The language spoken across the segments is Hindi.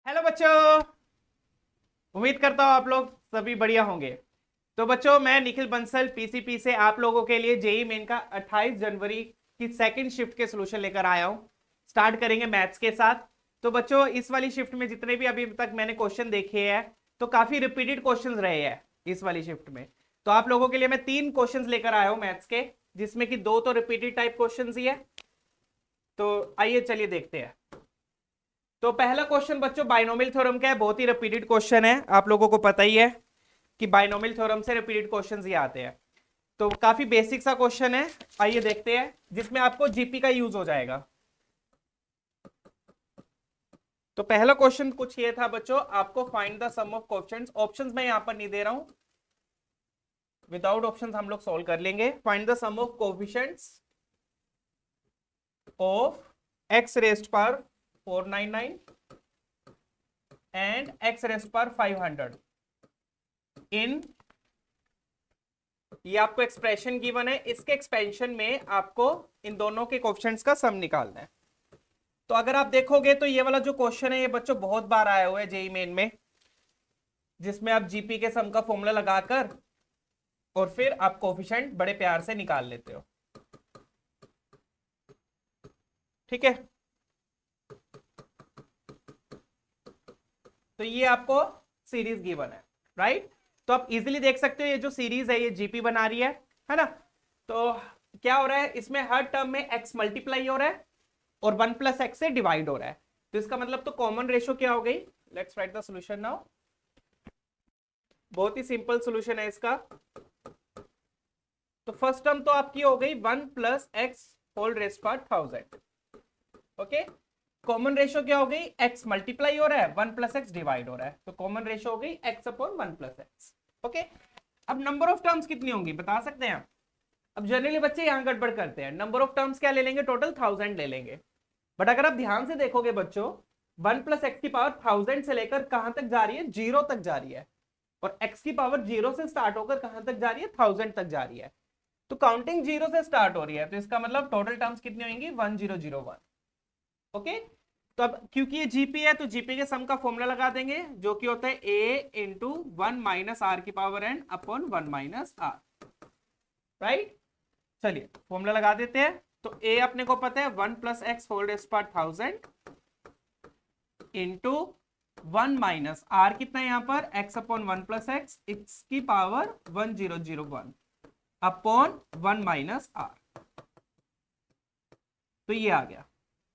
हेलो बच्चों। उम्मीद करता हूँ आप लोग सभी बढ़िया होंगे। तो बच्चों, मैं निखिल बंसल पीसीपी से आप लोगों के लिए जेई मेन का 28 जनवरी की सेकंड शिफ्ट के सोल्यूशन लेकर आया हूँ। स्टार्ट करेंगे मैथ्स के साथ। तो बच्चों, इस वाली शिफ्ट में जितने भी अभी तक मैंने क्वेश्चन देखे हैं तो काफी रिपीटेड क्वेश्चन रहे हैं इस वाली शिफ्ट में। तो आप लोगों के लिए मैं 3 क्वेश्चन लेकर आया हूँ मैथ्स के, जिसमें कि 2 तो रिपीटेड टाइप क्वेश्चन ही है। तो आइए चलिए देखते हैं। तो पहला क्वेश्चन बच्चों बाइनोमियल थ्योरम का है, बहुत ही रिपीटेड क्वेश्चन है, आप लोगों को पता ही है कि बाइनोमियल थ्योरम से रिपीटेड क्वेश्चंस ही आते हैं। तो काफी बेसिक सा क्वेश्चन है, आइए देखते हैं, जिसमें आपको जीपी का यूज हो जाएगा। तो पहला क्वेश्चन कुछ ये था बच्चों, आपको find the sum of coefficients. Options मैं यहां पर नहीं दे रहा हूं, विदाउट ऑप्शंस हम लोग सॉल्व कर लेंगे। Find the sum of coefficients of x raised power 499 and x raised power 500 in, ये आपको एक्सप्रेशन गिवन है, इसके एक्सपेंशन में आपको इन दोनों के कोएफिशिएंट्स का सम निकालना है। तो अगर आप देखोगे तो ये वाला जो क्वेश्चन है ये बच्चों बहुत बार आया हुआ है जेई मेन में, जिसमें आप जीपी के सम का फॉर्मूला लगाकर और फिर आप कोएफिशिएंट बड़े प्यार से निकाल लेते हो। ठीक है, तो ये आपको सीरीज गिवन है, राइट। तो आप इजीली देख सकते हो ये जो सीरीज है ये जीपी बना रही है ना। तो क्या हो रहा है, इसमें हर टर्म में एक्स मल्टीप्लाई हो रहा है और 1 प्लस एक्स से डिवाइड हो रहा है। तो इसका मतलब तो कॉमन रेशो क्या हो गई, let's write the solution now. बहुत ही सिंपल सॉल्यूशन है इसका। तो फर्स्ट टर्म तो आपकी हो गई 1 plus x whole raised power 1000। Okay, common ratio क्या हो गई, एक्स मल्टीप्लाई हो रहा है, 1 प्लस एक्स डिवाइड हो रहा है, तो कॉमन रेशो हो गई x upon 1 plus x. Okay, अब नंबर ऑफ टर्म्स कितनी होंगी बता सकते हैं। अब जनरली बच्चे यहां गड़बड़ करते हैं, नंबर ऑफ टर्म्स क्या ले लेंगे, टोटल 1000 ले लेंगे। बट अगर आप ध्यान से देखोगे बच्चों, 1 प्लस एक्स की पावर 1000 से लेकर कहां तक जा रही है, 0 तक जा रही है, और एक्स की पावर 0 से स्टार्ट होकर कहां तक जा रही है, 1000 तक जा रही है। तो काउंटिंग 0 से स्टार्ट हो रही है, तो इसका मतलब टोटल टर्म्स कितनी होंगी, 1001। ओके, तो अब क्योंकि ये जीपी है तो जीपी के सम का फॉर्मूला लगा देंगे, जो कि होता है ए इंटू 1 माइनस आर की power n upon 1 minus r, right. चलिए फॉर्मूला लगा देते हैं। तो ए अपने को पता है 1 plus x whole raised power 1000 into 1 minus r कितना है यहाँ पर, x upon 1 plus x, x की पावर 1001 अपॉन 1 माइनस आर। तो ये आ गया।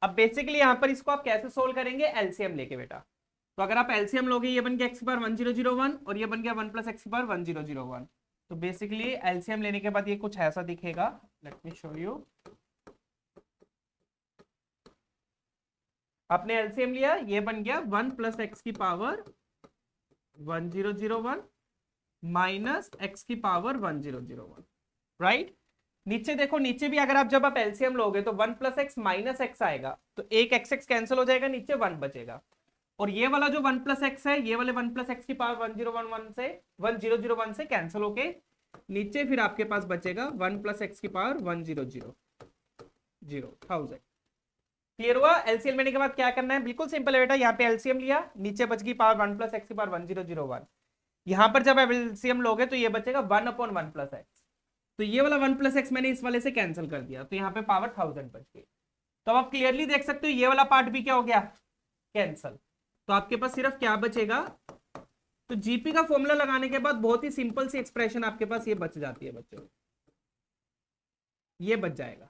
अब बेसिकली यहां पर इसको आप कैसे सोल्व करेंगे, एलसीएम लेके बेटा। तो अगर आप एलसीएम लोगे, ये बन गया एक्स की पावर 1001 और ये बन गया 1 प्लस एक्स की पावर 1001। तो बेसिकली एलसीएम लेने के बाद ये कुछ ऐसा दिखेगा, लेट मी शो यू। आपने एलसीएम लिया, ये बन गया 1 प्लस एक्स की पावर 1001 माइनस एक्स की पावर 1001, राइट। नीचे देखो, नीचे भी अगर आप जब आप एलसीएम लोगे तो 1 प्लस एक्स माइनस एक्स आएगा, तो एक एक्स एक्स कैंसिल हो जाएगा, नीचे 1 बचेगा। और ये वाला जो 1 प्लस एक्स है, ये वाले 1 प्लस एक्स की पावर 1001 से कैंसिल होके नीचे फिर आपके पास बचेगा 1 प्लस एक्स की पावर 1000। क्लियर हुआ। एलसीएम लेने के बाद क्या करना है, बिल्कुल सिंपल है बेटा। यहाँ पे एलसीएम लिया, नीचे बच गई पावर 1 प्लस एक्स की पावर 1001। यहां पर जब एलसीएम लोगे तो ये बचेगा 1 अपॉन 1 प्लस एक्स। तो ये वाला 1 प्लस एक्स मैंने इस वाले से कैंसिल कर दिया, तो यहाँ पे पावर 1000 बच गई। तो अब आप क्लियरली देख सकते हो ये वाला पार्ट भी क्या हो गया, कैंसिल। तो आपके पास सिर्फ क्या बचेगा, तो जीपी का फॉर्मूला लगाने के बाद बहुत ही सिंपल सी एक्सप्रेशन आपके पास ये बच जाती है बच्चों, ये बच जाएगा।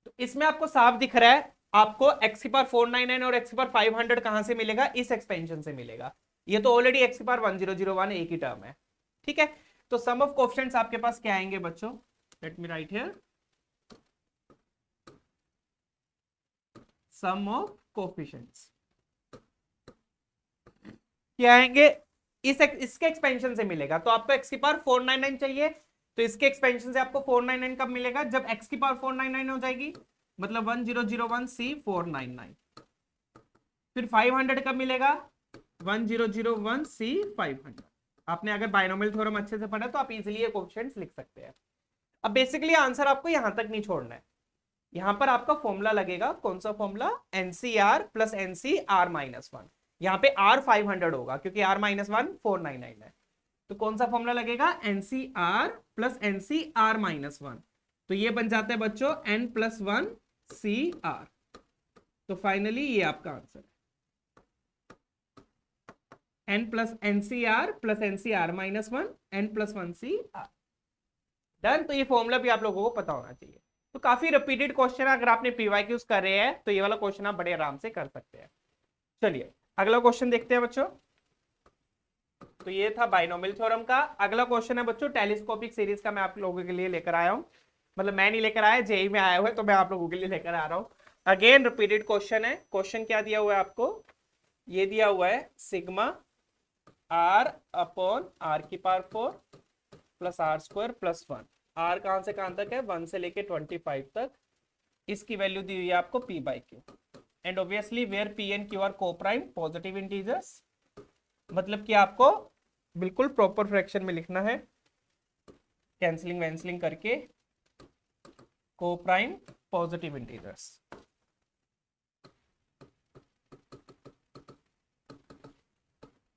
तो इसमें आपको साफ दिख रहा है, आपको एक्स की पावर 499 और एक्स की पावर 500 कहां से मिलेगा, इस एक्सपेंशन से मिलेगा। ये तो ऑलरेडी एक्स की पावर 1001 एक ही टर्म है, ठीक है। तो सम ऑफ कोएफिशिएंट्स आपके पास क्या आएंगे बच्चों, let me write here, sum of coefficients क्या आएंगे, इसके एक्सपेंशन से मिलेगा। तो आपको एक्स की पावर 499 चाहिए, तो इसके एक्सपेंशन से आपको 499 कब मिलेगा, जब एक्स की पावर 499 हो जाएगी, मतलब 1001 सी 499। फिर 500 कब मिलेगा, 1001 सी 500। आपने अगर बाइनोमियल थ्योरम अच्छे से पढ़ा तो आप इजीली ये कोएफिशिएंट्स लिख सकते हैं। अब बेसिकली आंसर आपको यहां तक नहीं छोड़ना है, यहां पर आपका फॉर्मूला लगेगा, कौन सा formula, NCR plus NCR minus 1। यहाँ पे R 500 होगा क्योंकि R माइनस 1 499 है। तो कौन सा फॉर्मूला लगेगा, NCR प्लस NCR माइनस 1। तो ये बन जाता है बच्चों N प्लस 1 CR। तो फाइनली ये आपका आंसर है N plus NCR plus NCR minus 1 N plus 1 CR। Done. तो ये फॉर्मूला भी आप लोगों को पता होना चाहिए। तो काफी रिपीटेड क्वेश्चन है, अगर आपने PYQs कर रहे हैं तो ये वाला क्वेश्चन आप बड़े आराम से कर सकते हैं। चलिए अगला क्वेश्चन देखते हैं बच्चों। तो ये था बाइनोमियल थ्योरम का। अगला क्वेश्चन है बच्चों टेलीस्कोपिक सीरीज का, मैं आप लोगों के लिए लेकर आया हूं। मतलब मैं नहीं लेकर आया, जेई में आया हुआ है, तो मैं आप लोगों के लिए लेकर आ रहा हूं। अगेन रिपीटेड क्वेश्चन है। क्वेश्चन क्या दिया हुआ है आपको, ये दिया हुआ है सिग्मा R अपॉन R की power 4 plus R square plus 1। R कहां से कहां तक है, 1 से लेके 25 तक। इसकी वैल्यू दी हुई है आपको P/Q। And obviously where P and Q are coprime positive integers, मतलब कि आपको बिल्कुल प्रॉपर फ्रैक्शन में लिखना है, कैंसलिंग वैंसलिंग करके, कोप्राइम पॉजिटिव इंटीजर्स।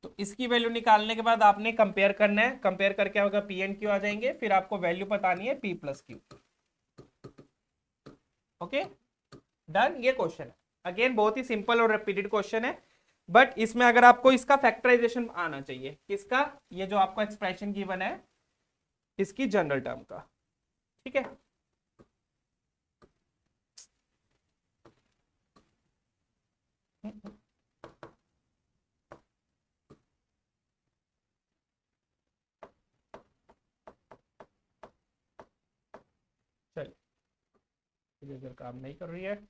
तो इसकी वैल्यू निकालने के बाद आपने कंपेयर करना है। कंपेयर करके होगा P एंड Q आ जाएंगे, फिर आपको वैल्यू बतानी है P plus Q। Okay done. ये क्वेश्चन है अगेन बहुत ही सिंपल और रिपीटेड क्वेश्चन है, बट इसमें अगर आपको इसका फैक्टराइजेशन आना चाहिए, किसका, ये जो आपको एक्सप्रेशन गिवन है इसकी जनरल टर्म का। ठीक है, चलिए इधर काम नहीं कर रही है।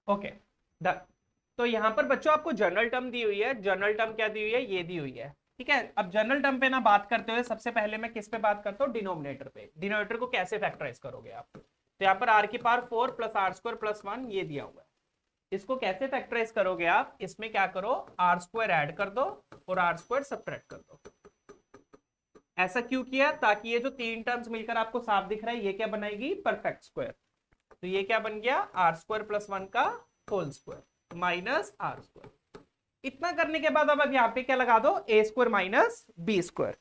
Okay done. तो यहां पर बच्चों आपको जनरल टर्म दी हुई है। जनरल टर्म क्या दी हुई है, ये दी हुई है। ठीक है, अब जनरल टर्म पे ना बात करते हुए सबसे पहले मैं किस पे बात करता हूँ, डिनोमिनेटर पे। डिनोमिनेटर को कैसे फैक्टराइज करोगे आप, तो यहाँ पर R की power 4 plus R square plus 1 ये दिया हुआ है। इसको कैसे फैक्टराइज करोगे आप, इसमें क्या करो, R स्क्वायर ऐड कर दो और R स्क्वायर सब्ट्रैक्ट कर दो। ऐसा क्यों किया, ताकि ये जो तीन टर्म्स मिलकर आपको साफ दिख रहा है ये क्या बनाएगी, परफेक्ट स्क्वायर। तो ये क्या बन गया, R स्क्वायर प्लस 1 का whole square minus R square. इतना करने के बाद अब यहाँ पे क्या लगा दो, A square minus B square.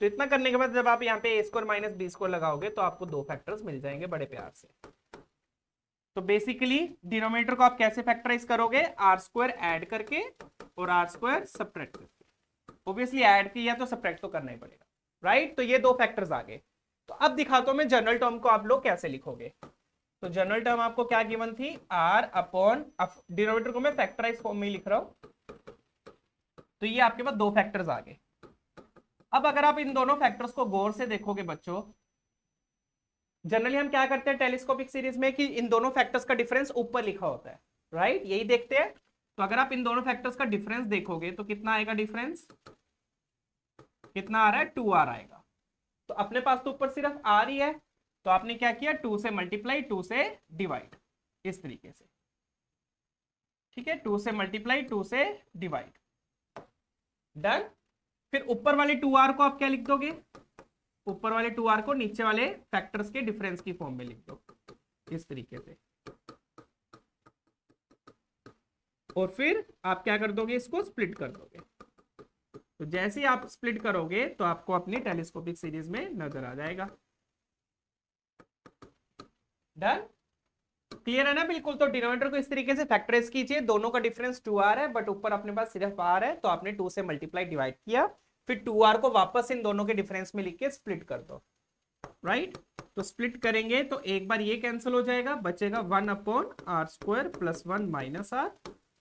तो इतना करने के बाद जब आप यहाँ पे A square minus B square लगाओगे तो आपको दो फैक्टर्स मिल जाएंगे बड़े प्यार से। तो बेसिकली डिनोमिनेटर को आप कैसे फैक्टराइज करोगे, R स्क्वायर ऐड करके और R स्क्वायर सब्ट्रैक्ट करके। ऑब्वियसली ऐड किया तो सब्ट्रैक्ट तो करना ही पड़ेगा, राइट। तो ये दो फैक्टर्स आ गए। तो अब दिखाता हूं मैं जनरल टर्म को आप लोग कैसे लिखोगे। तो जनरल टर्म आपको क्या गिवन थी, R अपॉन, डिनोमिनेटर को मैं फैक्टराइज फॉर्म में लिख रहा हूं। तो ये आपके पास दो फैक्टर्स आ गए। अब अगर आप इन दोनों फैक्टर्स को गौर से देखोगे बच्चों, जनरली हम क्या करते हैं टेलीस्कोपिक सीरीज में कि इन दोनों फैक्टर्स का डिफरेंस ऊपर लिखा होता है, राइट, यही देखते हैं। तो अगर आप इन दोनों फैक्टर्स का डिफरेंस देखोगे तो कितना आएगा डिफरेंस, कितना आ रहा है, 2R आएगा। तो अपने पास तो ऊपर सिर्फ R ही है, तो आपने क्या किया, 2 से मल्टीप्लाई 2 से डिवाइड, इस तरीके से। ठीक है, 2 से मल्टीप्लाई 2 से डिवाइड, डन। फिर ऊपर वाले 2R को आप क्या लिख दोगे, ऊपर वाले 2R को नीचे वाले फैक्टर्स के डिफरेंस की फॉर्म में लिख दो, इस तरीके से। और फिर आप क्या कर दोगे, इसको स्प्लिट कर दोगे। तो जैसे ही आप स्प्लिट करोगे तो आपको अपनी टेलीस्कोपिक सीरीज में नजर आ जाएगा। डन, क्लियर है ना बिल्कुल। तो डिनोमिनेटर को इस तरीके से फैक्टराइज कीजिए, दोनों का डिफरेंस 2R है, बट ऊपर अपने पास सिर्फ R है, तो आपने 2 से मल्टीप्लाई डिवाइड किया, फिर 2R को वापस इन दोनों के डिफरेंस में लिख के स्प्लिट कर दो, राइट। तो स्प्लिट करेंगे तो एक बार ये कैंसिल हो जाएगा, बचेगा 1 upon R square plus 1 minus R,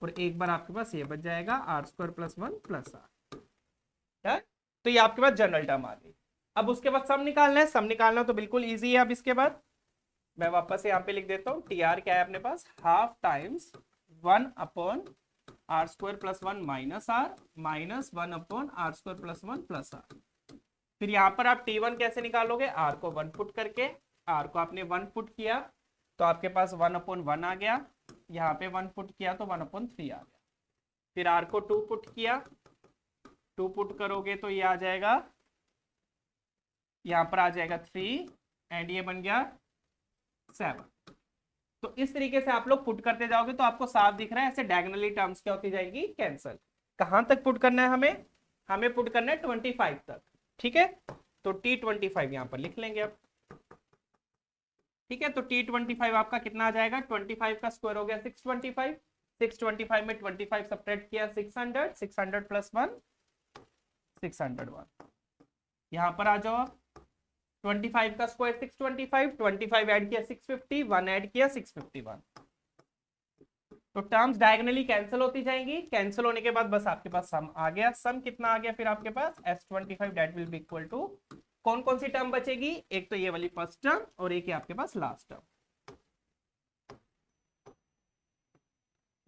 और एक बार आपके पास ये बच जाएगा R square plus 1 plus R। तो ये आपके पास जनरल टर्म आ गई। अब उसके बाद सम निकालना है। सम निकालना तो बिल्कुल इजी है। अब इसके बाद मैं वापस यहाँ पे लिख देता हूँ, TR क्या है अपने पास, half times 1 upon R square plus 1 minus R minus 1 upon R square plus 1 plus R। फिर यहाँ पर आप T1 कैसे निकालोगे, R को 1 पुट करके, R को आपने 1 पुट किया तो आपके पास 1/1 आ गया, यहाँ पे 1 पुट किया तो 1/3 आ गया। फिर r को 2 पुट किया, 2 पुट करोगे तो ये आ जाएगा, यहाँ पर आ जाएगा 3 एंड ये बन गया 7। तो इस तरीके से आप लोग पुट करते जाओगे तो आपको साफ दिख रहा है, ऐसे डायगोनली टर्म्स क्या होती जाएगी, कैंसल। कहां तक पुट करना है हमें, हमें पुट करना है 25 तक, ठीक है। तो T25 यहां पर लिख लेंगे अब, ठीक है। तो T25 आपका कितना आ जाएगा, 25 का स्क्वायर हो गया 625, 625 में 25 सब्ट्रैक्ट किया 600, 600 प्लस 1 601। यहां पर आ जाओ, 25 का स्क्वायर 625, 25 ऐड किया 650, 1 ऐड किया 651। तो टर्म्स डायगोनली कैंसिल होती जाएंगी, कैंसिल होने के बाद बस आपके पास सम आ गया। सम कितना आ गया फिर आपके पास, S25 that will be equal to, कौन कौन सी टर्म बचेगी, एक तो ये वाली फर्स्ट टर्म और एक है आपके पास लास्ट टर्म।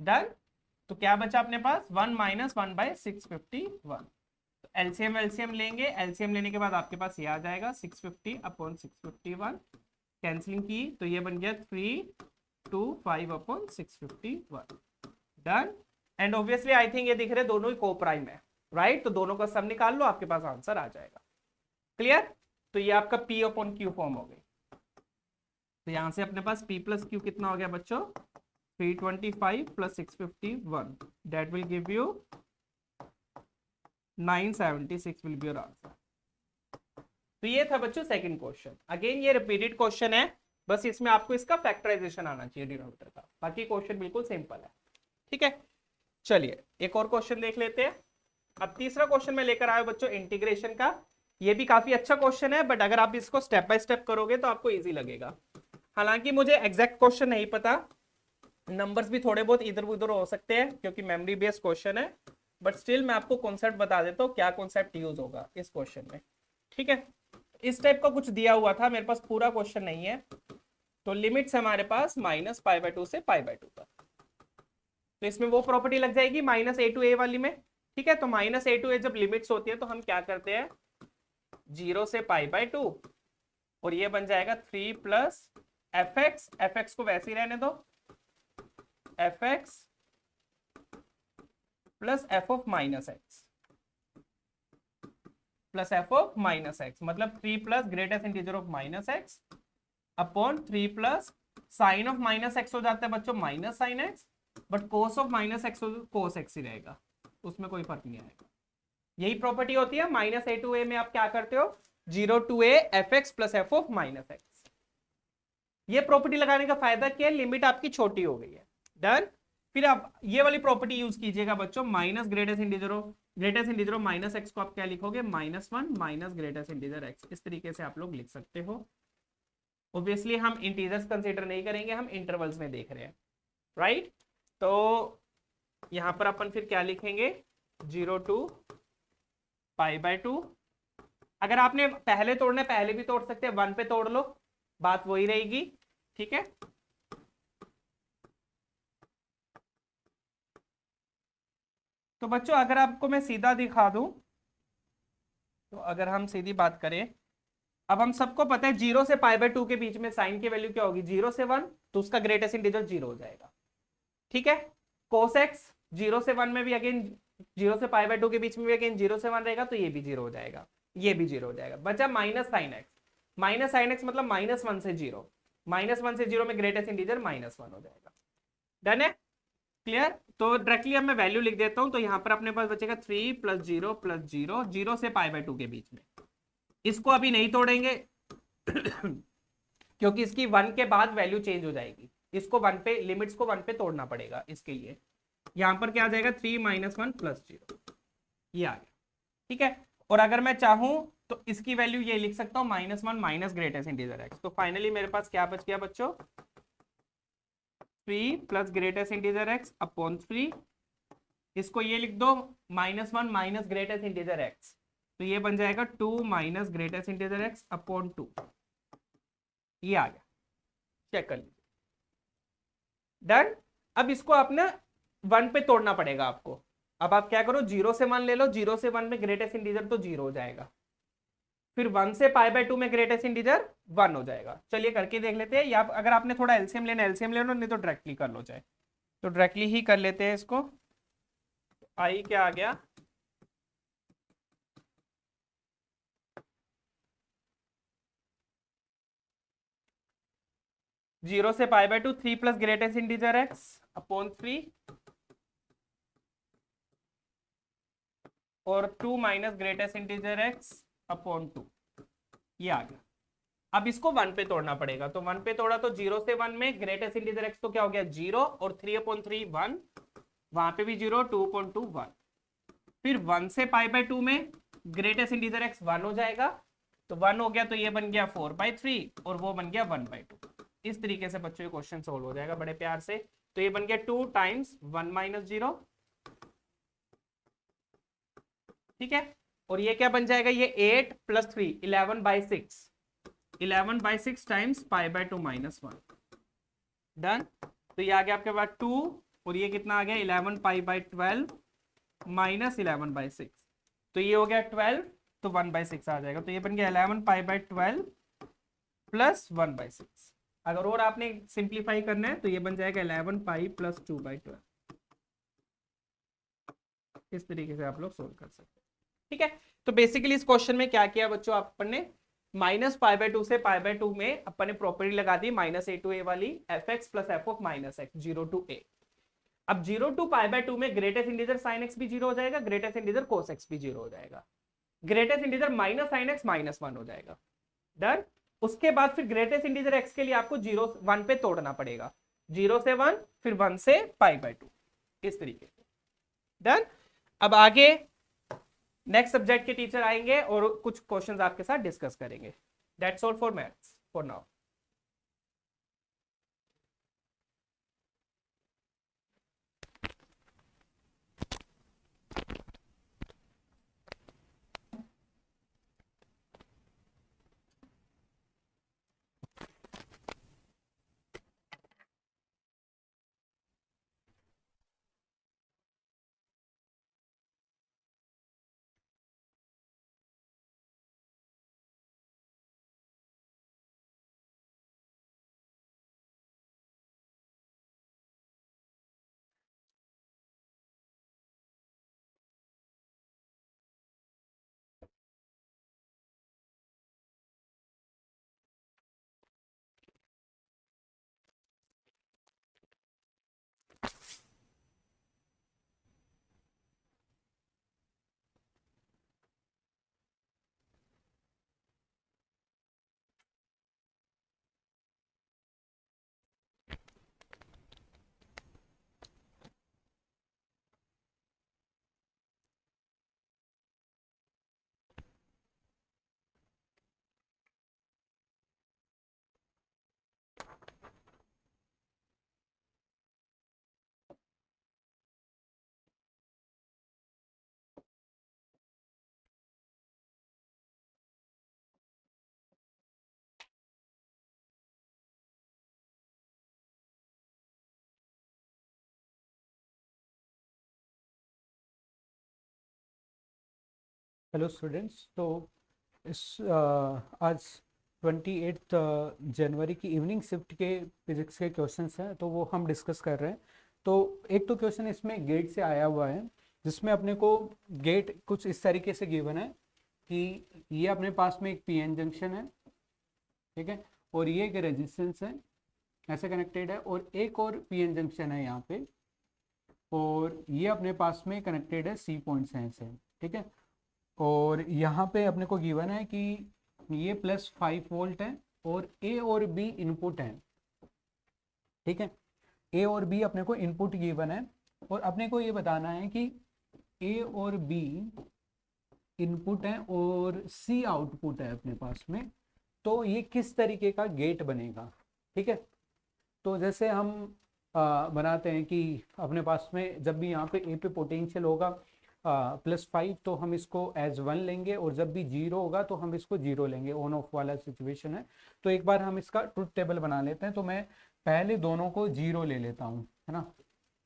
डन। तो क्या बचा अपने पास, 1 माइनस 1/651। तो एलसीएम एलसीएम लेंगे, एलसीएम लेने के बाद आपके पास ये आ जाएगा 650 अपॉन 651, कैंसिलिंग की तो ये बन गया 325 upon 651। Done. And obviously I think ये दिख रहे दोनों ही को प्राइम है, राइट। तो दोनों का सम निकाल लो, आपके पास आंसर आ जाएगा। क्लियर। तो ये आपका P अपॉन Q फॉर्म हो गई। तो यहां से अपने पास P प्लस Q कितना हो गया बच्चों, 325 plus 651 that will give you 976 will be your answer. तो ये था बच्चों सेकंड क्वेश्चन। अगेन ये रिपीटेड क्वेश्चन है, बस इसमें आपको इसका फैक्टराइजेशन आना चाहिए डिनोमिनेटर का, बाकी क्वेश्चन बिल्कुल सिंपल है, ठीक है। चलिए एक और क्वेश्चन देख लेते हैं। अब तीसरा क्वेश्चन मैं लेकर आया बच्चों इंटीग्रेशन का। ये भी काफी अच्छा क्वेश्चन है, बट अगर आप इसको स्टेप बाय स्टेप करोगे तो आपको इजी लगेगा। हालांकि मुझे एग्जैक्ट क्वेश्चन नहीं पता, नंबर्स भी थोड़े बहुत इधर उधर हो सकते हैं क्योंकि मेमोरी बेस्ड क्वेश्चन है, बट स्टिल मैं आपको कॉन्सेप्ट बता देता हूँ क्या कॉन्सेप्ट यूज होगा इस क्वेश्चन में, ठीक है। इस टाइप का कुछ दिया हुआ था, मेरे पास पूरा क्वेश्चन नहीं है। तो लिमिट्स हमारे पास -π/2 से π/2 तक। तो इसमें वो प्रॉपर्टी लग जाएगी -a to a वाली में, ठीक है। तो -a to a जब लिमिट्स होती है तो हम क्या करते हैं, 0 से π/2 और ये बन जाएगा 3 प्लस fx को वैसे ही रहने दो, fx plus f of minus x plus f of minus x, मतलब 3 plus greatest integer of minus x upon 3 plus sine of minus x हो जाता है बच्चों minus sine x, but cos of minus x cos x ही रहेगा, उसमें कोई फर्क नहीं आएगा। यही प्रॉपर्टी होती है -a to a में आप क्या करते हो, 0 to a fx plus f of minus x. ये प्रॉपर्टी लगाने का फायदा क्या है, लिमिट आपकी छोटी हो गई है। डन। फिर आप ये वाली प्रॉपर्टी यूज कीजिएगा बच्चों, minus greatest integer of minus x को आप क्या लिखोगे, -1 माइनस ग्रेटेस्ट इंटीजर एक्स, इस तरीके से आप लोग लिख सकते हो। ऑब्वियसली हम इंटीजर्स कंसीडर नहीं करेंगे, हम इंटरवल्स में देख रहे हैं, राइट। तो यहां पर अपन फिर क्या लिखेंगे, 0 to π/2। अगर आपने पहले तोड़ना है पहले भी तोड़ सकते हैं, 1 पे तोड़ लो, बात वही रहेगी, ठीक है। तो बच्चों अगर आपको मैं सीधा दिखा दूं, तो अगर हम सीधी बात करें, अब हम सबको पता है 0 से π/2 के बीच में साइन की वैल्यू क्या होगी, 0 से 1, तो उसका ग्रेटेस्ट इंटीजर 0 हो जाएगा, ठीक है। कोस एक्स 0 से 1 में भी अगेन 0 से π/2 के बीच में भी अगेन 0 से 1 रहेगा, तो ये भी 0 हो जाएगा, ये भी 0 हो जाएगा। बचा माइनस साइन एक्स मतलब -1 से 0, -1 से 0 में ग्रेटेस्ट इंटीजर -1 हो जाएगा। डन है, क्लियर। तो डायरेक्टली अब मैं वैल्यू लिख देता हूं, तो यहां पर अपने पास बचेगा 3 + 0 + 0, 0 से π/2 के बीच में। इसको अभी नहीं तोड़ेंगे क्योंकि इसकी 1 के बाद वैल्यू चेंज हो जाएगी, इसको 1 पे, लिमिट्स को 1 पे तोड़ना पड़ेगा। इसके लिए यहां पर क्या आ जाएगा, 3 - 1 + 0, ये आ गया, ठीक है। और अगर मैं चाहूं तो इसकी वैल्यू ये लिख सकता हूं, -1 माइनस ग्रेटेस्ट इंटीजर एक्स। तो फाइनली मेरे पास क्या बच गया बच्चों, 3 plus greatest integer x upon 3, इसको ये लिख दो -1 माइनस ग्रेटेस्ट इंटीजर एक्स, तो ये बन जाएगा 2 minus greatest integer x upon 2, ये आ गया, चेक कर लीजिए। डन। अब इसको अपना 1 पे तोड़ना पड़ेगा आपको। अब आप क्या करो, 0 से 1 ले लो, 0 से 1 में ग्रेटेस्ट इंटीजर तो 0 हो जाएगा, फिर 1 से पाई बाय 2 में ग्रेटेस्ट इंटीजर 1 हो जाएगा। चलिए करके देख लेते हैं, या अगर आपने थोड़ा एलसीएम लेना एलसीएम ले लो, नहीं तो डायरेक्टली कर लो चाहे, तो डायरेक्टली ही कर लेते हैं इसको। आई क्या आ गया, 0 से pi by 2 3 plus greatest integer x upon 3 और 2 minus greatest integer x upon 2, ये आ गया। अब इसको 1 पे तोड़ना पड़ेगा, तो 1 पे तोड़ा तो 0 से 1 में ग्रेटेस्ट इंटीजर एक्स तो क्या हो गया 0 और 3 अपॉन 3 1, वहां पे भी 0, 2 अपॉन 2 1। फिर 1 से पाई बाय 2 में ग्रेटेस्ट इंटीजर एक्स 1 हो जाएगा, तो 1 हो गया तो ये बन गया 4/3 और वो बन गया 1/2। इस तरीके से बच्चों ये क्वेश्चन सोल्व हो जाएगा बड़े प्यार से। तो ये बन गया 2 टाइम्स 1 माइनस 0, ठीक है। और ये क्या बन जाएगा, ये 8 plus 3 11/6, 11/6 times pi by 2 minus 1, done. तो ये आ गया आपके पास 2 और ये कितना आ गया 11 पाई बाय 12 माइनस 11/6, तो ये हो गया 12, तो 1/6 आ जाएगा। तो ये बन गया 11 पाई बाय 12 प्लस 1/6। अगर और आपने सिंप्लीफाई करना है तो ये बन जाएगा 11 पाई प्लस 2/12। इस तरीके से आप लोग सोल्व कर सकते हैं, ठीक है। तो बेसिकली इस क्वेश्चन में क्या किया बच्चों, अपन ने माइनस पाई बाय 2 से पाई बाय 2 में अपन ने प्रॉपर्टी लगा दी -a to a वाली, fx plus f of minus x 0 to a। अब 0 टू पाई बाय 2 में ग्रेटेस्ट इंटीजर साइन एक्स भी 0 हो जाएगा, ग्रेटेस्ट इंटीजर कोस एक्स भी 0 हो जाएगा, greatest integer minus sine x -1 हो जाएगा, डन। उसके बाद फिर ग्रेटेस्ट इंटीजर एक्स के लिए आपको 0 1 पे तोड़ना पड़ेगा, 0 से 1 फिर 1 से पाई बाय 2, इस तरीके से, डन। अब आगे नेक्स्ट सब्जेक्ट के टीचर आएंगे और कुछ क्वेश्चंस आपके साथ डिस्कस करेंगे। That's all for maths for now. Hello students. तो इस आज 28 जनवरी की इवनिंग शिफ्ट के फिजिक्स के क्वेश्चंस हैं, तो वो हम डिस्कस कर रहे हैं। तो एक तो क्वेश्चन इसमें गेट से आया हुआ है, जिसमें अपने को गेट कुछ इस तरीके से गिवन है कि ये अपने पास में एक पीएन जंक्शन है, ठीक है, और ये एक रेजिस्टेंस है ऐसे कनेक्टेड है, और एक और पीएन जंक्शन है यहाँ पे, और ये अपने पास में कनेक्टेड है, सी पॉइंट्स हैं ऐसे, ठीक है। और यहाँ पे अपने को गिवन है कि ये +5 वोल्ट है और ए और बी इनपुट है, ठीक है। ए और बी अपने को इनपुट गिवन है, और अपने को ये बताना है कि ए और बी इनपुट है और सी आउटपुट है अपने पास में, तो ये किस तरीके का गेट बनेगा, ठीक है। तो जैसे हम बनाते हैं कि अपने पास में जब भी यहाँ पे ए पे पोटेंशियल होगा +5, तो हम इसको एज 1 लेंगे, और जब भी 0 होगा तो हम इसको 0 लेंगे, ऑन ऑफ वाला सिचुएशन है। तो एक बार हम इसका ट्रुथ टेबल बना लेते हैं। तो मैं पहले दोनों को 0 ले लेता हूँ, है ना।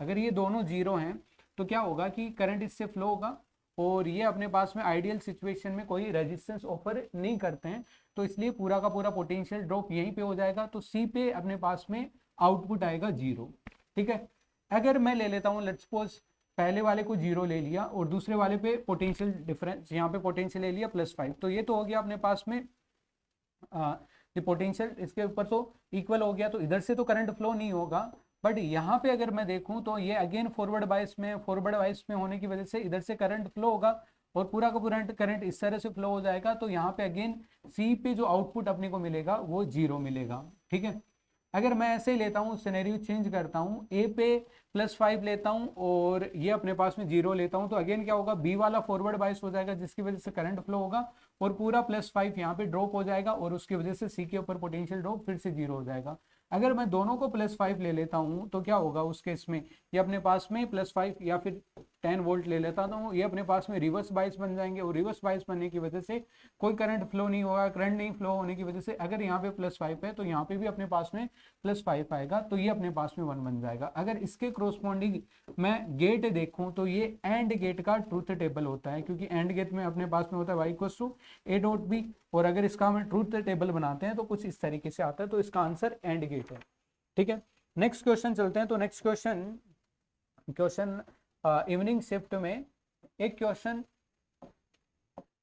अगर ये दोनों 0 हैं तो क्या होगा कि करंट इससे फ्लो होगा, और ये अपने पास में आइडियल सिचुएशन में कोई रेजिस्टेंस ऑफर नहीं करते हैं, तो इसलिए पूरा का पूरा पोटेंशियल ड्रॉप यहीं पे हो जाएगा। तो सी पे अपने पास में आउटपुट आएगा 0। ठीक है, अगर मैं ले लेता हूँ लेट्स सपोज पहले वाले को 0 ले लिया और दूसरे वाले पे पोटेंशियल डिफरेंस, यहाँ पे पोटेंशियल ले लिया +5, तो ये तो हो गया अपने पास में ये पोटेंशियल इसके ऊपर तो इक्वल हो गया, तो इधर से तो करंट फ्लो नहीं होगा। बट यहाँ पे अगर मैं देखूँ तो ये अगेन फॉरवर्ड बायस में होने की वजह से इधर से करंट फ्लो होगा और पूरा का पूरा करंट इस तरह से फ्लो हो जाएगा। तो यहाँ पे अगेन सी पे जो आउटपुट अपने को मिलेगा वो 0 मिलेगा। ठीक है, अगर मैं ऐसे ही लेता हूँ, सिनेरियो चेंज करता हूँ, ए पे +5 लेता हूँ और ये अपने पास में 0 लेता हूँ, तो अगेन क्या होगा, बी वाला फॉरवर्ड बायस हो जाएगा जिसकी वजह से करंट फ्लो होगा और पूरा +5 यहाँ पे ड्रॉप हो जाएगा और उसकी वजह से सी के ऊपर पोटेंशियल ड्रॉप फिर से 0 हो जाएगा। अगर मैं दोनों को +5 ले लेता हूँ तो क्या होगा उस केस में, ये अपने पास में +5 या फिर 10 वोल्ट ले लेता हूँ, ये अपने पास में रिवर्स बायस बन जाएंगे और रिवर्स बायस बनने की वजह से कोई करंट फ्लो नहीं होगा। करंट नहीं फ्लो होने की वजह से अगर यहाँ पे +5 है तो यहाँ पे भी अपने पास में +5 आएगा, तो ये अपने पास में 1 बन जाएगा। अगर इसके क्रोस्पॉन्डिंग मैं गेट देखूं तो ये एंड गेट का ट्रूथ टेबल होता है, क्योंकि एंड गेट में अपने पास में होता है y=a.b, और अगर इसका हम ट्रूथ टेबल बनाते हैं तो कुछ इस तरीके से आता है, तो इसका आंसर एंड गेट है। ठीक है, नेक्स्ट क्वेश्चन चलते हैं। तो नेक्स्ट क्वेश्चन इवनिंग शिफ्ट में एक क्वेश्चन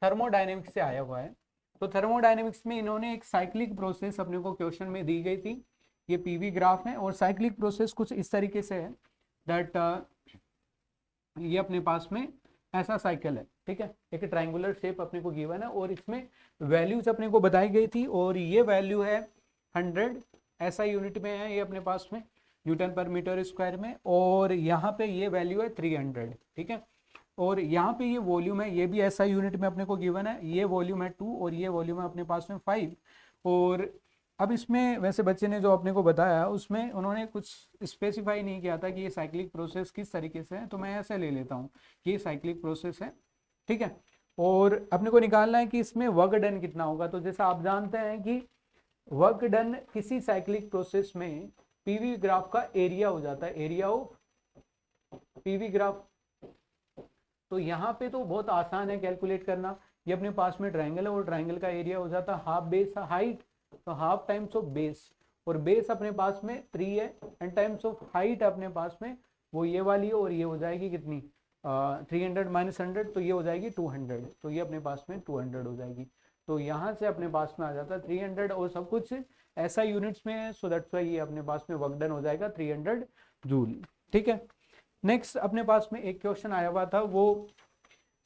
थर्मोडायनेमिक्स से आया हुआ है। तो थर्मोडायनेमिक्स में इन्होंने एक साइक्लिक प्रोसेस अपने को क्वेश्चन में दी गई थी, ये पीवी ग्राफ है और साइक्लिक प्रोसेस कुछ इस तरीके से है दैट ये अपने पास में ऐसा साइकिल है। ठीक है, एक ट्रायंगुलर शेप अपने को गिवन है और इसमें वैल्यूज अपने को बताई गई थी और ये वैल्यू है 100 ऐसा यूनिट में है ये अपने पास में Nm/m² में, और यहाँ पे ये वैल्यू है 300। ठीक है, और यहाँ पे ये वॉल्यूम है, ये भी ऐसा यूनिट में अपने को गिवन है, ये वॉल्यूम है 2 और ये वॉल्यूम है अपने पास में 5। और अब इसमें वैसे बच्चे ने जो अपने को बताया उसमें उन्होंने कुछ स्पेसिफाई नहीं किया था कि ये साइक्लिक प्रोसेस किस तरीके से है, तो मैं ऐसे ले लेता हूँ कि ये साइक्लिक प्रोसेस है। ठीक है, और अपने को निकालना है कि इसमें वर्क डन कितना होगा। तो जैसा आप जानते हैं कि वर्क डन किसी साइक्लिक प्रोसेस में पीवी ग्राफ का एरिया हो जाता है, एरिया ऑफ पीवी ग्राफ। तो यहाँ पे तो बहुत आसान है कैलकुलेट करना, ये अपने पास में ट्रायंगल है और ट्रायंगल का एरिया हो जाता है हाफ बेस हाइट, तो हाफ टाइम्स ऑफ बेस, और बेस अपने पास में 3 है एंड टाइम्स ऑफ हाइट अपने पास में वो ये वाली है और ये हो जाएगी कितनी 300 - 100, तो ये हो जाएगी 200, तो ये अपने पास में 200 हो जाएगी। तो यहाँ से अपने पास में आ जाता है 300 और सब कुछ ऐसा यूनिट्स में है, सो दैट्स व्हाई ये अपने पास में वर्क डन हो जाएगा 300 जूल। ठीक है, नेक्स्ट अपने पास में एक क्वेश्चन आया हुआ था, वो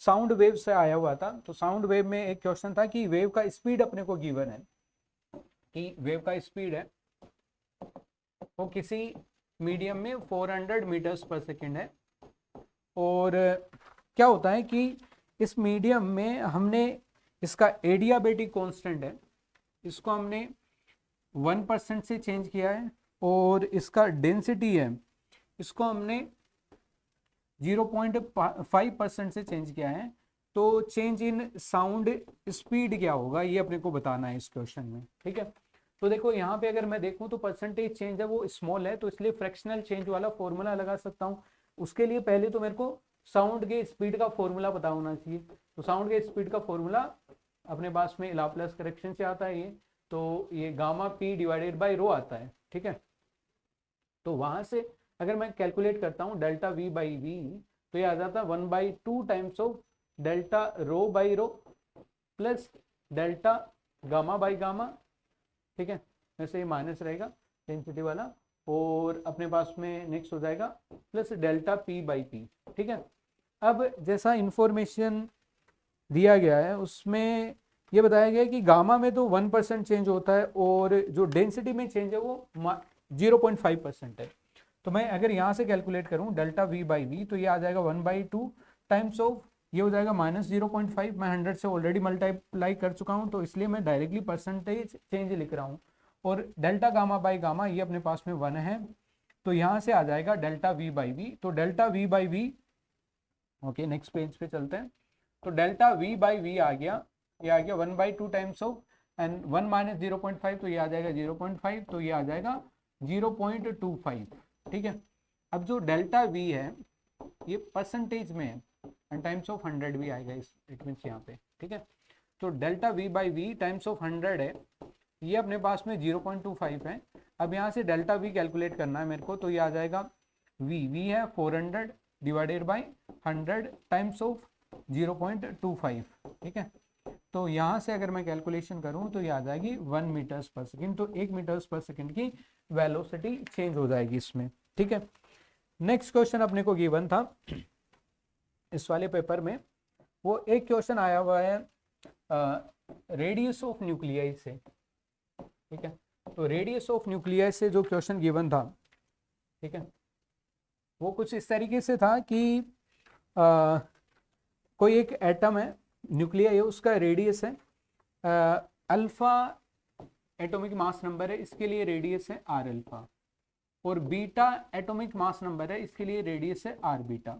साउंड वेव से आया हुआ था। तो साउंड वेव में एक क्वेश्चन था कि वेव का स्पीड अपने को गिवन है, कि वेव का स्पीड है वो किसी मीडियम में 400 मीटर्स पर सेकेंड है, और क्या होता है कि इस मीडियम में हमने इसका एडियाबेटिक कांस्टेंट है, इसको हमने 1% से चेंज किया है, और इसका डेंसिटी है इसको हमने 0.5% से चेंज किया है। तो चेंज इन साउंड स्पीड क्या होगा ये अपने को बताना है इस क्वेश्चन में। ठीक है, तो देखो यहाँ पे अगर मैं देखूँ तो परसेंटेज चेंज है वो स्मॉल है, तो इसलिए फ्रैक्शनल चेंज वाला फॉर्मूला लगा सकता हूँ। उसके लिए पहले तो मेरे को साउंड के स्पीड का फॉर्मूला पता होना चाहिए। तो साउंड के स्पीड का फॉर्मूला अपने पास में लाप्लास करेक्शन से आता है, ये तो ये gamma p divided by rho आता है। ठीक है, तो वहां से अगर मैं कैलकुलेट करता हूँ डेल्टा v बाई वी, तो ये आ जाता है 1/2 times of delta rho by rho plus delta gamma by gamma. ठीक है, वैसे ये माइनस रहेगा डेंसिटी वाला, और अपने पास में नेक्स्ट हो जाएगा plus delta p by P. ठीक है, अब जैसा इंफॉर्मेशन दिया गया है उसमें ये बताया गया है कि गामा में तो 1% चेंज होता है और जो डेंसिटी में चेंज है वो 0.5% है। तो मैं अगर यहाँ से कैलकुलेट करूँ डेल्टा v बाई वी, तो ये आ जाएगा 1/2 टाइम्स ऑफ ये हो जाएगा -0.5। मैं 100 से ऑलरेडी मल्टीप्लाई कर चुका हूँ, तो इसलिए मैं डायरेक्टली परसेंटेज चेंज लिख रहा हूँ, और डेल्टा गामा बाई गामा ये अपने पास में 1 है, तो यहाँ से आ जाएगा डेल्टा v बाई वी। तो delta v by v, okay next page पे चलते हैं। तो डेल्टा v बाई वी आ गया, ये आ गया 1/2 टाइम्स ऑफ एंड 1 - 0.5, तो ये आ जाएगा 0.5, तो ये आ जाएगा 0.25। ठीक है, अब जो डेल्टा v है ये परसेंटेज में है, एंड टाइम्स ऑफ 100 भी आएगा इस इट मीन्स यहाँ पे, ठीक है। तो delta v by v times of 100 है, ये अपने पास में 0.25 है। अब यहाँ से डेल्टा वी कैलकुलेट करना है मेरे को, तो ये आ जाएगा वी है 400 डिवाइडेड बाई 100 टाइम्स ऑफ 0.25, ठीक है। तो यहाँ से अगर मैं कैलकुलेशन करूँ तो ये आ जाएगी 1 मीटर्स पर सेकेंड, तो 1 मीटर्स पर सेकेंड की वेलोसिटी चेंज हो जाएगी इसमें, ठीक है। नेक्स्ट क्वेश्चन अपने को गिवन था इस वाले पेपर में, वो एक क्वेश्चन आया हुआ है रेडियस ऑफ न्यूक्लियाई से, ठीक है। तो रेडियस ऑफ न्यूक्लियाई से जो क्वेश्चन गिवन था, ठीक है, वो कुछ इस तरीके से था कि कोई एक एटम है, न्यूक्लियाई है, उसका रेडियस है अल्फा एटॉमिक मास नंबर है, इसके लिए रेडियस है आर अल्फा, और बीटा एटॉमिक मास नंबर है, इसके लिए रेडियस है आर बीटा।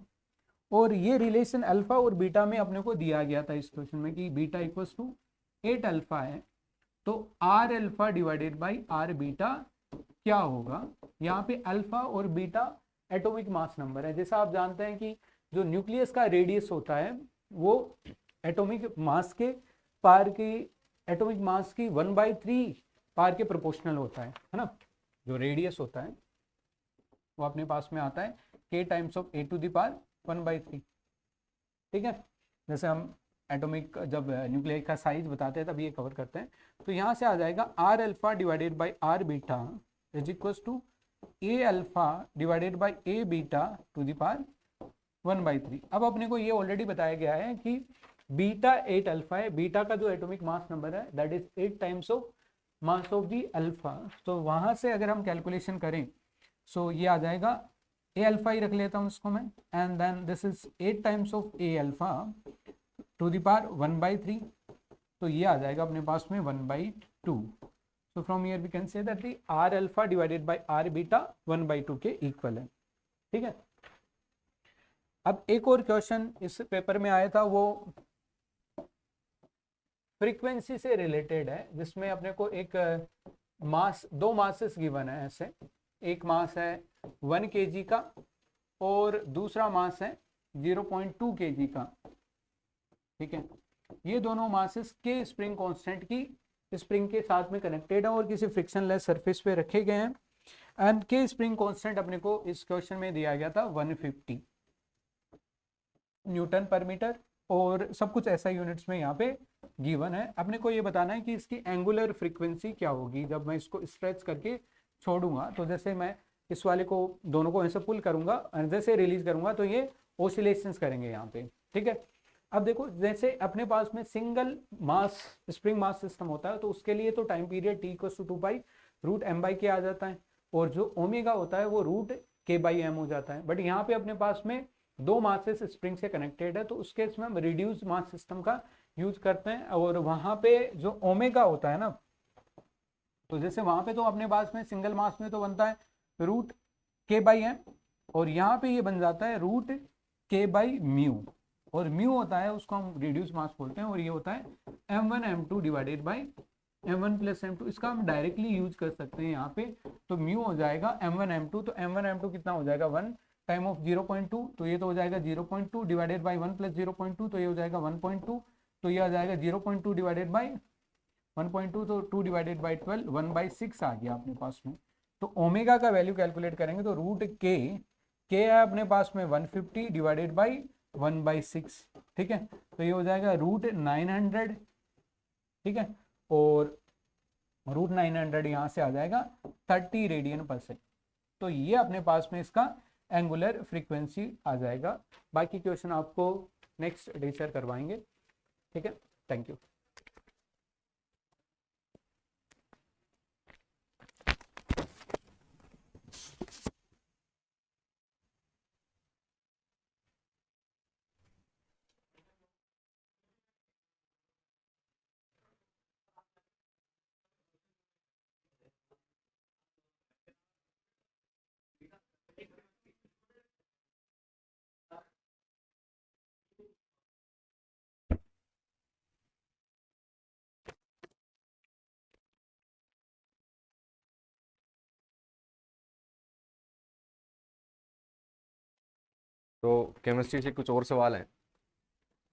और ये रिलेशन अल्फा और बीटा में अपने को दिया गया था इस क्वेश्चन में कि बीटा इक्वल्स टू 8 अल्फा है, तो r alpha divided by r beta क्या होगा। यहाँ पे अल्फा और बीटा एटॉमिक मास नंबर है। जैसा आप जानते हैं कि जो न्यूक्लियस का रेडियस होता है वो एटॉमिक मास के पार की एटॉमिक मास की 1/3 पार के प्रोपोर्शनल होता है ना। जो रेडियस होता है वो अपने पास में आता है k times of a to the power 1/3, ठीक है। जैसे हम एटॉमिक जब न्यूक्लियर का साइज बताते हैं तब ये कवर करते हैं। तो यहाँ से आ जाएगा r alpha divided by r beta is equals to a alpha divided by a beta to the power 1/3। अब अपने को ये ऑलरेडी बताया गया है कि बीटा 8 अल्फा है, बीटा का जो एटॉमिक मास नंबर है that is 8 times of mass of the alpha. तो वहाँ से अगर हम कैलकुलेशन करें सो ये आ जाएगा ए अल्फा ही रख लेता हूँ इसको मैं, and then this is 8 times of a alpha to the power 1/3, तो ये आ जाएगा अपने पास में 1/2। So from here we can say that the r alpha divided by r beta 1/2 के इक्वल है, ठीक है। अब एक और क्वेश्चन इस पेपर में आया था, वो फ्रीक्वेंसी से रिलेटेड है, जिसमें अपने को एक मास, दो मासेस गिवन है ऐसे, एक मास है 1 kg का और दूसरा मास है 0.2 kg का, ठीक है। ये दोनों मासेस के स्प्रिंग कांस्टेंट की स्प्रिंग के साथ में कनेक्टेड है और किसी फ्रिक्शनलेस सरफेस पे रखे गए हैं, एंड के स्प्रिंग कांस्टेंट अपने को इस क्वेश्चन में दिया गया था 150 न्यूटन पर मीटर, और सब कुछ ऐसा यूनिट्स में यहाँ पे गिवन है। अपने को ये बताना है कि इसकी एंगुलर फ्रीक्वेंसी क्या होगी जब मैं इसको स्ट्रेच करके छोड़ूंगा। तो जैसे मैं इस वाले को दोनों को ऐसे पुल करूंगा और जैसे रिलीज करूंगा तो ये ऑसिलेशंस करेंगे यहाँ पे, ठीक है। अब देखो जैसे अपने पास में single mass spring mass system होता है तो उसके लिए तो टाइम पीरियड t = 2π√m/k आ जाता है, और जो ओमेगा होता है वो √k/m हो जाता है। बट यहाँ पे अपने पास में दो मासेस स्प्रिंग से कनेक्टेड है, तो उस केस में हम रिड्यूस मास सिस्टम का यूज करते हैं, और वहां पे जो ओमेगा होता है ना, तो जैसे वहां पे तो अपने पास में सिंगल मास में तो बनता है √k/m, और यहाँ पे ये बन जाता है √k/μ, और म्यू होता है उसको हम रिड्यूस मास बोलते हैं, और ये होता है m1m2 divided by m1 + m2। इसका हम डायरेक्टली यूज कर सकते हैं यहाँ पे, तो म्यू हो जाएगा m1m2, तो m1m2 कितना हो जाएगा 1 टाइम ऑफ 0.2, तो ये तो हो जाएगा 0.2 डिवाइडेड बाई 1 + 0.2, तो ये हो जाएगा 1.2, तो ये आ जाएगा 0.2 डिवाइडेड बाई 1.2, तो 2 डिवाइडेड बाई 12 1/6 आ गया अपने पास में। तो ओमेगा का वैल्यू कैलकुलेट करेंगे तो √k है अपने पास में 150 डिवाइडेड बाई 1/6, ठीक है। तो ये हो जाएगा √900, ठीक है, और √900 यहाँ से आ जाएगा 30 रेडियन पर सेकेंड। तो ये अपने पास में इसका एंगुलर फ्रीक्वेंसी आ जाएगा। बाकी क्वेश्चन आपको नेक्स्ट टीचर करवाएंगे, ठीक है। Thank you. तो केमिस्ट्री से कुछ और सवाल हैं।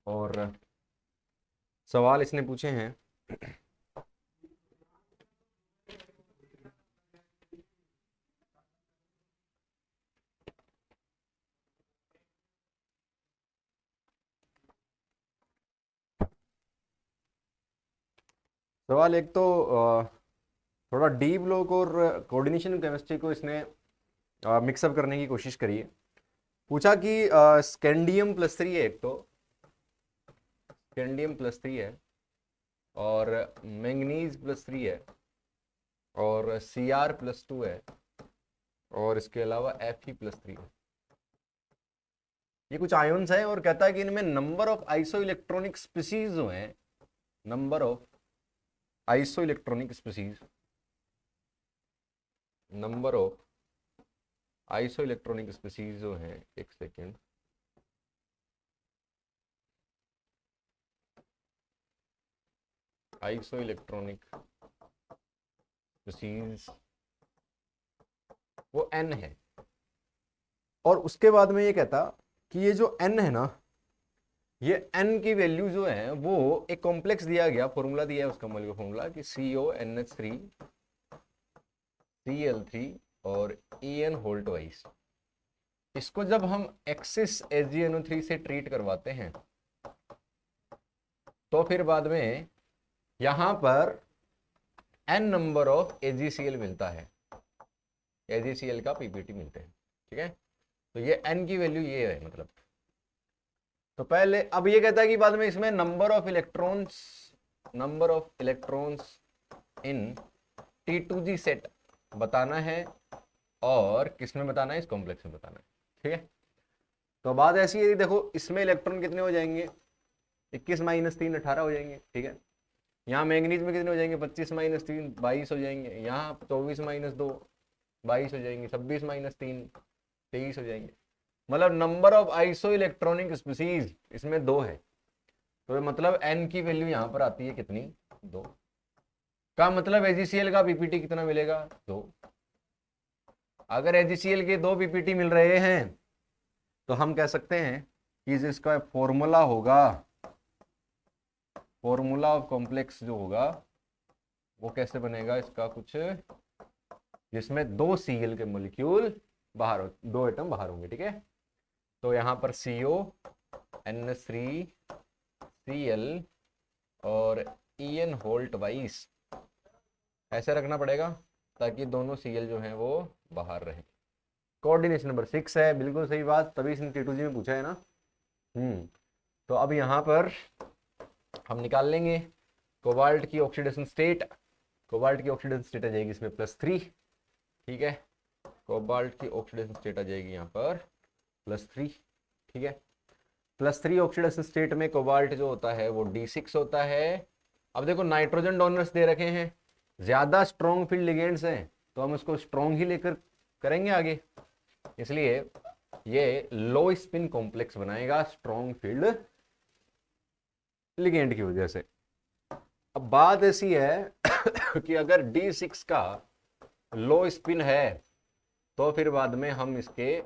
और सवाल इसने पूछे हैं सवाल एक तो थोड़ा डीप लोग और कोऑर्डिनेशन केमिस्ट्री को इसने मिक्सअप करने की कोशिश करी है। पूछा कि स्कैंडियम प्लस 3 है, एक तो स्कैंडियम प्लस 3 है और मैंगनीज प्लस 3 है और Cr प्लस 2 है और इसके अलावा Fe प्लस 3 है। ये कुछ आयोन्स हैं और कहता है कि इनमें number of iso electronic species जो हैं, number of iso electronic species, number of iso electronic species जो हैं, एक सेकेंड, आइसो इलेक्ट्रॉनिक स्पीसीज वो n है। और उसके बाद में ये कहता कि ये जो n है ना, ये n की वैल्यू जो है वो एक कॉम्प्लेक्स दिया गया, फॉर्मूला दिया है उसका, मॉलिक्यूलर फॉर्मूला कि CONH3 Cl3 और En होल ट्वाइस। इसको जब हम एक्सिस AgNO3 से ट्रीट करवाते हैं तो फिर बाद में यहां पर n नंबर ऑफ AgCl मिलता है, AgCl का पीपीटी मिलते हैं, ठीक है। तो ये n की वैल्यू ये है मतलब। तो पहले अब ये कहता है कि बाद में इसमें number of electrons in T2G set बताना है और किसमें बताना है, इस कॉम्प्लेक्स में बताना है, ठीक है। तो बात ऐसी है, देखो इसमें इलेक्ट्रॉन कितने हो जाएंगे, 21 माइनस 3 18 हो जाएंगे, ठीक है। यहाँ मैंगनीज में कितने हो जाएंगे, 25 माइनस 3 22 हो जाएंगे। यहाँ 24 माइनस 2 22 हो जाएंगे। 26 माइनस 3 23 हो जाएंगे। मतलब number of iso electronic species इसमें 2 है। तो मतलब n की वैल्यू यहाँ पर आती है कितनी, 2 का मतलब AgCl का पीपीटी कितना मिलेगा, 2। अगर AgCl के 2 पीपीटी मिल रहे हैं तो हम कह सकते हैं कि इसका फॉर्मूला होगा, फॉर्मूला ऑफ कॉम्प्लेक्स जो होगा वो कैसे बनेगा, इसका कुछ जिसमें 2 Cl के मॉलिक्यूल बाहर हो, 2 एटम बाहर होंगे, ठीक है। तो यहाँ पर CONH3 Cl और En होल ट्वाइस ऐसे रखना पड़ेगा ताकि दोनों Cl जो हैं वो बाहर रहे। कोऑर्डिनेशन नंबर 6 है, बिल्कुल सही बात, तभी इसने T2G में पूछा है ना। तो अब यहाँ पर हम निकाल लेंगे कोबाल्ट की ऑक्सीडेशन स्टेट। कोबाल्ट की ऑक्सीडेशन स्टेट आ जाएगी इसमें +3, ठीक है। कोबाल्ट की ऑक्सीडेशन स्टेट आ जाएगी यहाँ पर +3, ठीक है। +3 ऑक्सीडेशन स्टेट में कोबाल्ट जो होता है वो D6 होता है। अब देखो नाइट्रोजन डोनर्स दे रखे हैं, ज्यादा स्ट्रॉन्ग फील्ड लिगेंड्स हैं तो हम इसको स्ट्रॉन्ग ही लेकर करेंगे आगे, इसलिए ये लो स्पिन कॉम्प्लेक्स बनाएगा स्ट्रॉन्ग फील्ड लिगेंड की वजह से। अब बात ऐसी है कि अगर D6 का लो स्पिन है तो फिर बाद में हम इसके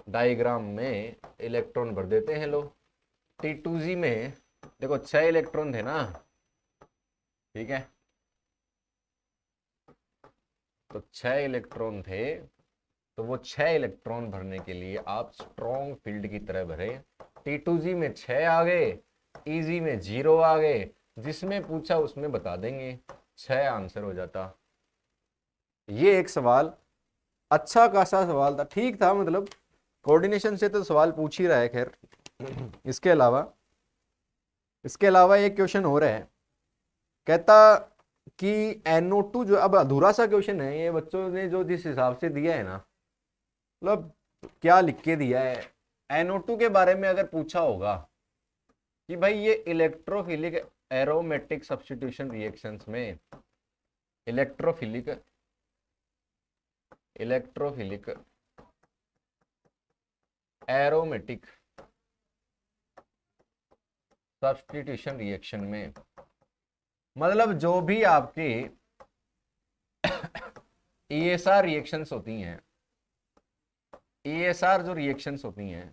डायग्राम में इलेक्ट्रॉन भर देते हैं। लो T2G में देखो 6 इलेक्ट्रॉन थे ना, ठीक है। तो 6 इलेक्ट्रॉन थे, तो वो 6 इलेक्ट्रॉन भरने के लिए आप स्ट्रॉन्ग फील्ड की तरह भरे। T2G में 6 आ गए, EG में 0 आ गए, जिसमें पूछा उसमें बता देंगे, 6 आंसर हो जाता। ये एक सवाल अच्छा खासा सवाल था, ठीक था, मतलब कोऑर्डिनेशन से तो सवाल पूछ ही रहा है। खैर इसके अलावा एक क्वेश्चन हो रहा है, कहता कि NO2 जो, अब अधूरा सा क्वेश्चन है ये, बच्चों ने जो जिस हिसाब से दिया है ना, मतलब क्या लिख के दिया है। NO2 के बारे में अगर पूछा होगा कि भाई ये इलेक्ट्रोफिलिक एरोमेटिक सब्स्टिट्यूशन रिएक्शंस में इलेक्ट्रोफिलिक एरोमेटिक सब्स्टिट्यूशन रिएक्शन में, मतलब जो भी आपके ESR रिएक्शंस होती हैं, ESR जो रिएक्शंस होती हैं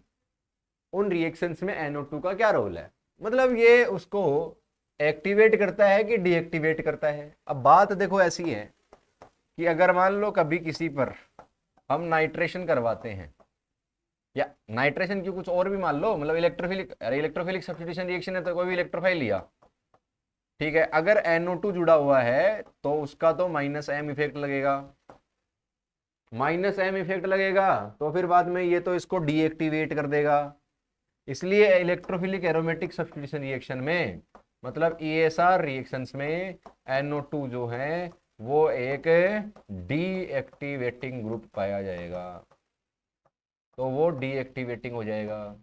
उन रिएक्शंस में NO2 का क्या रोल है, मतलब ये उसको एक्टिवेट करता है कि डीएक्टिवेट करता है। अब बात देखो ऐसी है कि अगर मान लो कभी किसी पर हम नाइट्रेशन करवाते हैं, या नाइट्रेशन की कुछ और भी मान लो, मतलब इलेक्ट्रोफिलिक सब्स्टिट्यूशन रिएक्शन है तो कोई भी इलेक्ट्रोफाइल लिया, ठीक है, अगर NO2 जुड़ा हुआ है तो उसका तो -M इफेक्ट लगेगा, -M इफेक्ट लगेगा तो फिर बाद में ये तो इसको डीएक्टिवेट कर देगा। इसलिए इलेक्ट्रोफिलिक एरोमेटिक सब्स्टिट्यूशन रिएक्शन में, मतलब ESR रिएक्शंस में NO2 जो है वो एक डीएक्टिवेटिंग ग्रुप पाया जाएगा, तो वो डीएक्टिवेटिंग हो जाएगा।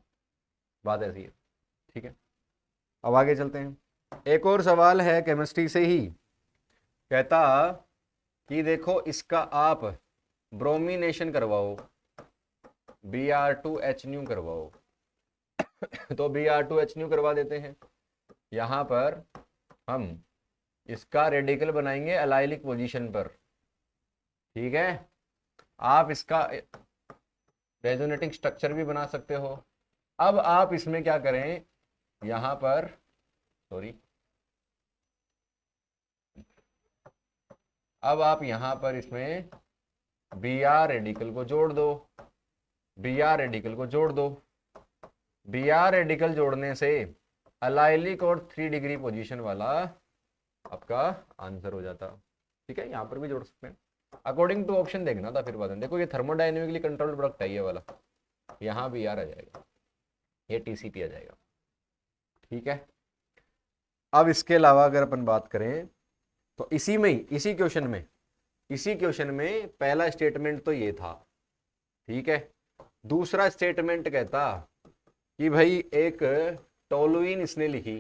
बात ऐसी है, ठीक है। अब आगे चलते हैं। एक और सवाल है केमिस्ट्री से ही, कहता कि देखो इसका आप ब्रोमिनेशन करवाओ, Br2H करवाओ तो Br2H करवा देते हैं। यहां पर हम इसका रेडिकल बनाएंगे एलाइलिक पोजीशन पर, ठीक है। आप इसका रेजोनेटिंग स्ट्रक्चर भी बना सकते हो। अब आप इसमें क्या करें, यहां पर अब आप यहां पर इसमें Br रेडिकल को जोड़ दो, Br रेडिकल को जोड़ दो। Br रेडिकल जोड़ने से अलाइलिक और 3 डिग्री पोजीशन वाला आपका आंसर हो जाता, ठीक है। यहाँ पर भी जोड़ सकते हैं, अकॉर्डिंग टू ऑप्शन देखना था। फिर बाद में देखो ये थर्मोडायनेमिकली कंट्रोल्ड प्रोडक्ट है ये वाला, यहाँ Br आ जाएगा, ये TCP आ जाएगा, ठीक है। अब इसके अलावा अगर अपन बात करें तो इसी क्वेश्चन में पहला स्टेटमेंट तो ये था, ठीक है। दूसरा स्टेटमेंट कहता कि भाई एक टोलुइन इसने लिखी,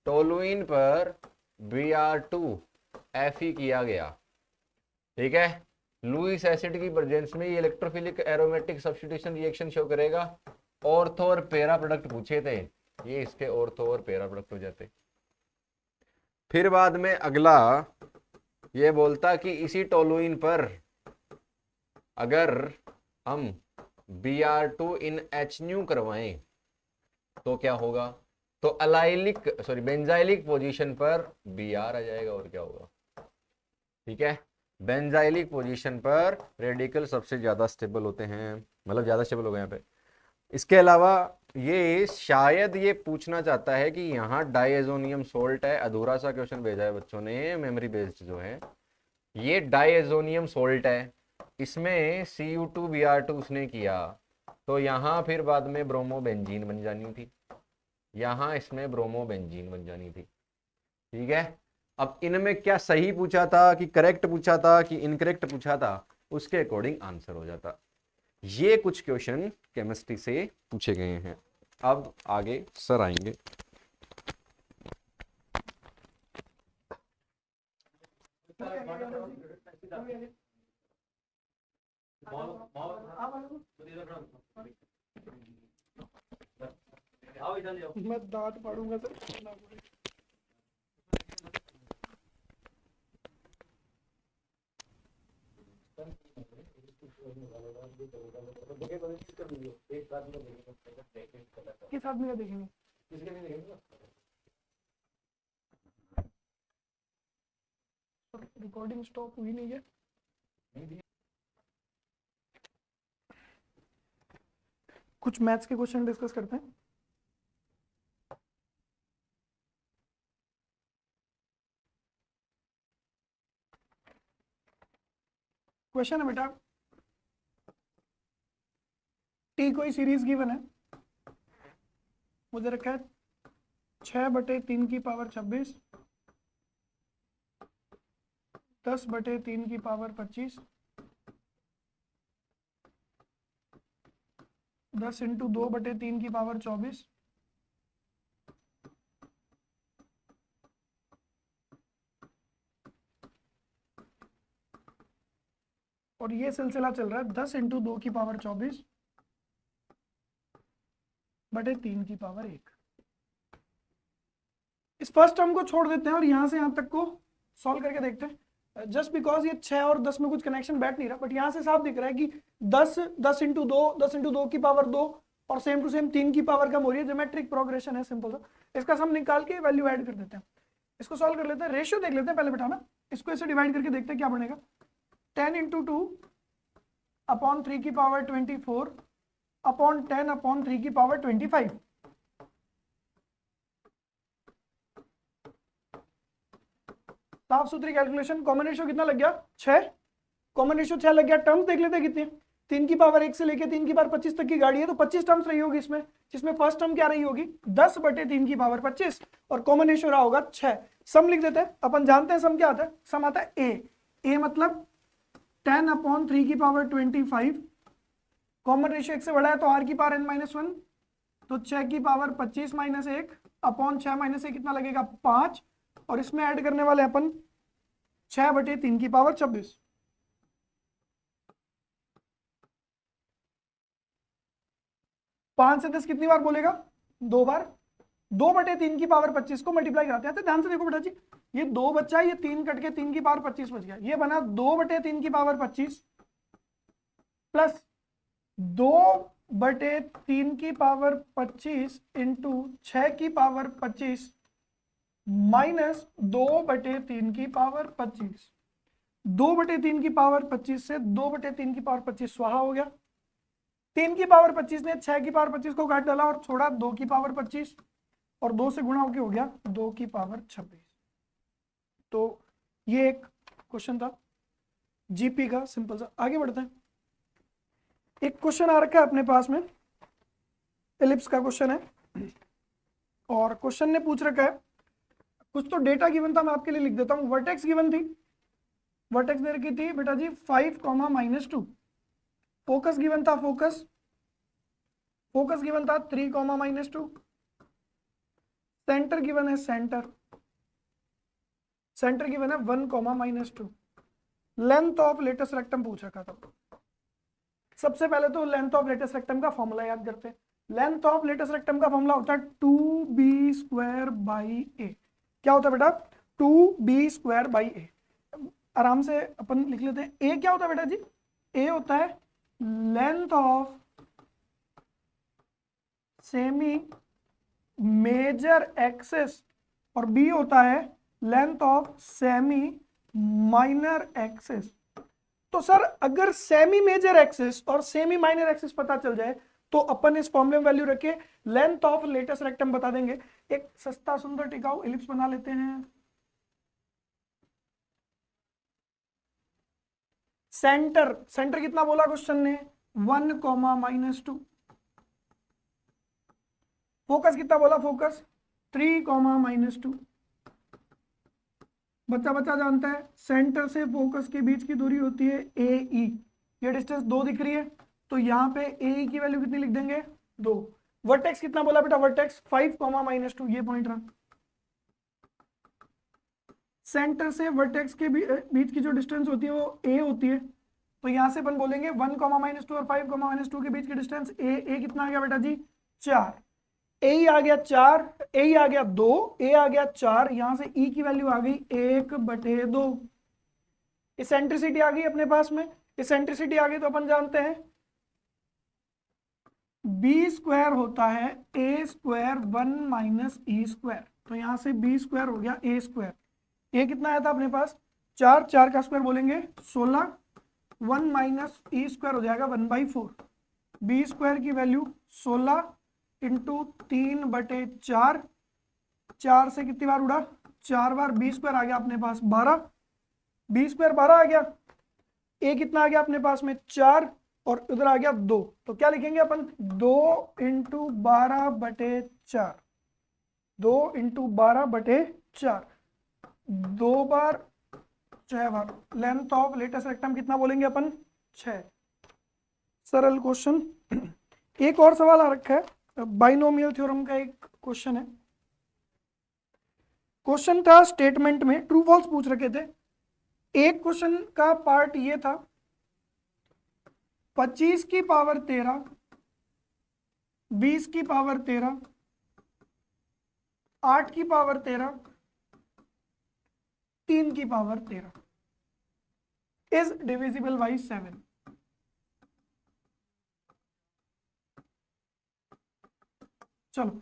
टोलुइन पर Br2Fe किया गया, ठीक है। लुईस एसिड की प्रेजेंस में ये electrophilic aromatic substitution reaction show करेगा। ऑर्थो और पैरा प्रोडक्ट पूछे थे, ये इसके ऑर्थो और पैरा प्रोडक्ट हो जाते। फिर बाद में अगला ये बोलता कि इसी टोलुइन पर अगर हम Br2 in H करवाएं तो क्या होगा, तो बेंजाइलिक पोजीशन पर Br आ जाएगा, और क्या होगा, ठीक है। बेंजाइलिक पोजीशन पर रेडिकल सबसे ज्यादा स्टेबल होते हैं, मतलब ज्यादा स्टेबल हो गए यहाँ पे। इसके अलावा ये शायद ये पूछना चाहता है कि यहाँ डाइएजोनियम सोल्ट है, अधूरा सा क्वेश्चन भेजा है बच्चों ने, मेमोरी बेस्ड जो है, ये डाइएजोनियम सोल्ट है, इसमें Cu2Br2 उसने किया, तो यहाँ फिर बाद में ब्रोमोबेंजीन बन जानी थी, यहाँ इसमें ब्रोमोबेंजीन बन जानी थी, ठीक है। अब इनमें क्या सही पूछा था कि करेक्ट पूछा था कि इनकरेक्ट पूछा था, उसके अकॉर्डिंग आंसर हो जाता। ये कुछ क्वेश्चन केमिस्ट्री से पूछे गए हैं। अब आगे सर आएंगे। मैं दांत फाड़ूंगा सर। किस आदमी का देखेंगे? रिकॉर्डिंग स्टॉप हुई नहीं है। कुछ मैथ्स के क्वेश्चन डिस्कस करते हैं। क्वेश्चन है बेटा, टी कोई सीरीज गिवन है, मुझे रखा है 6/3 की पावर 26, 10/3 की पावर 25, 10 × 2/3 की पावर 24, और ये सिलसिला चल रहा है 10 × 2 की पावर 24/3 की पावर 1। इस फर्स्ट टर्म को छोड़ देते हैं और यहां से यहां तक को सॉल्व करके देखते हैं। जस्ट बिकॉज ये 6 और 10 में कुछ कनेक्शन बैठ नहीं रहा, बट यहां से साफ दिख रहा है कि 10 × 2 10 × 2 की पावर 2 और सेम टू सेम 3 की पावर कम हो रही है, ज्योमेट्रिक प्रोग्रेशन है सिंपल सा। इसका सम निकाल के वैल्यू ऐड कर देते हैं। इसको सॉल्व कर लेते हैं, रेशियो देख लेते हैं पहले बिठाना, इसको ऐसे डिवाइड करके देखते हैं क्या बनेगा। 10 इंटू 2 अपॉन 3 की पावर 24 अपॉन 10 अपॉन 3 की पावर 25। साफ सुथरी कैलकुलेशन। कॉमन रेशियो कितना लग गया? 6। कॉमन रेशियो 6 लग गया। टर्म्स देख लेते हैं कितनी है। 3 की पावर 1 से लेके 3 की पावर 25 तक की गाड़ी है, तो 25 टर्म्स रही होगी इसमें, जिसमें फर्स्ट टर्म क्या रही होगी? 10 बटे 3 की पावर 25, और कॉमन रेशियो रहा होगा 6। सम लिख देते हैं। अपन जानते हैं सम क्या आता है। सम आता है ए मतलब 10 अपॉन 3 की पावर 25। कॉमन रेशियो 1 से बड़ा है तो r की पावर n-1, तो 6 की पावर 25 माइनस 1 अपॉन 6 माइनस 1 कितना लगेगा? 5, और इसमें ऐड करने वाले अपन 6 बटे 3 की पावर 26। पांच से 10 कितनी बार बोलेगा? 2 बार। 2 बटे 3 की पावर 25 को मल्टीप्लाई कराते हैं। ध्यान से देखो बेटा जी, ये 2 बच्चा, ये 3 कट के 3 की पावर 25 बच गया। ये बना 2 बटे 3 की पावर 25 प्लस 2 बटे 3 की पावर 25 इंटू 6 की पावर 25 माइनस 2 बटे 3 की पावर 25। 2 बटे 3 की पावर 25 से 2 बटे 3 की पावर 25 स्वाहा हो गया। 3 की पावर 25 ने 6 की पावर 25 को काट डाला और छोड़ा 2 की पावर 25, और 2 से गुणा होके हो गया 2 की पावर 26। तो ये एक क्वेश्चन था जीपी का, सिंपल सा। आगे बढ़ते हैं। एक क्वेश्चन आ रखा है अपने पास में, एलिप्स का क्वेश्चन है, और क्वेश्चन ने पूछ रखा है, कुछ तो डेटा गिवन था, मैं आपके लिए लिख देता हूं। वर्टेक्स गिवन थी, वर्टेक्स दे रखी थी बेटा जी 5, -2। फोकस गिवन था, फोकस गिवन था 3, -2। सेंटर गिवन है, सेंटर गिवन है 1, -2। लेंथ ऑफ लेटेस्ट रेक्टम पूछ रखा था। सबसे पहले तो लेंथ ऑफ लेटेस्ट रेक्टम का फॉर्मूला याद करते हैं। लेंथ ऑफ लेटेस्ट रेक्टम का फॉर्मूला होता है 2b² a। क्या होता है बेटा? 2b² a। आराम से अपन लिख लेते हैं। a क्या होता है बेटा जी? a होता है length of semi major axis, और b होता है length of semi minor axis. तो सर अगर सेमी मेजर एक्सिस और सेमी माइनर एक्सिस पता चल जाए तो अपन इस फॉर्मूले में वैल्यू रखे लेंथ ऑफ लेटेस्ट रेक्टम बता देंगे। एक सस्ता सुंदर टिकाऊ एलिप्स बना लेते हैं। सेंटर कितना बोला क्वेश्चन ने? 1, -2। फोकस कितना बोला? फोकस 3, -2। बच्चा जानता है सेंटर से फोकस के बीच की दूरी होती है AE। ये डिस्टेंस 2 दिख रही है, तो यहाँ पे AE की वैल्यू कितनी लिख देंगे? 2। वर्टेक्स कितना बोला बेटा? वर्टेक्स 5, -2। ये पॉइंट रहा। सेंटर से वर्टेक्स के बीच की जो डिस्टेंस होती है वो A होती है, तो यहां से अपन बोलेंगे 1, -2 और 5, -2 के बीच की डिस्टेंस A कितना आ गया बेटा जी? 4। ए आ गया 4, ए आ गया 2, ए आ गया 4, यहां से ई की वैल्यू आ गई 1/2। इसेंट्रिसिटी आ गई अपने पास में। इसेंट्रिसिटी आ गई तो अपन जानते हैं b² होता है a² 1 - e²। तो यहां से b² हो गया a²। ए कितना आया था अपने पास? 4, 4 का स्क्वायर बोलेंगे 16, 1 - e² हो जाएगा 1/4। b² की वैल्यू 16 इंटू 3/4। 4 से कितनी बार उड़ा? 4 बार। b² आ गया अपने पास 12। b² 12 आ गया। a कितना आ गया अपने पास में? 4, और उधर आ गया 2। तो क्या लिखेंगे अपन? 2 into 12/4। 2 into 12/4। 2 bar 6 bar. Length of latus rectum कितना बोलेंगे अपन? 6। सरल क्वेश्चन। एक और सवाल आ रखा है, बाइनोमियल थ्योरम का एक क्वेश्चन है। क्वेश्चन था स्टेटमेंट में ट्रू फॉल्स पूछ रखे थे। एक क्वेश्चन का पार्ट ये था 25 की पावर 13, 20 की पावर 13, 8 की पावर 13, 3 की पावर 13 इज डिविजिबल बाई 7। चलो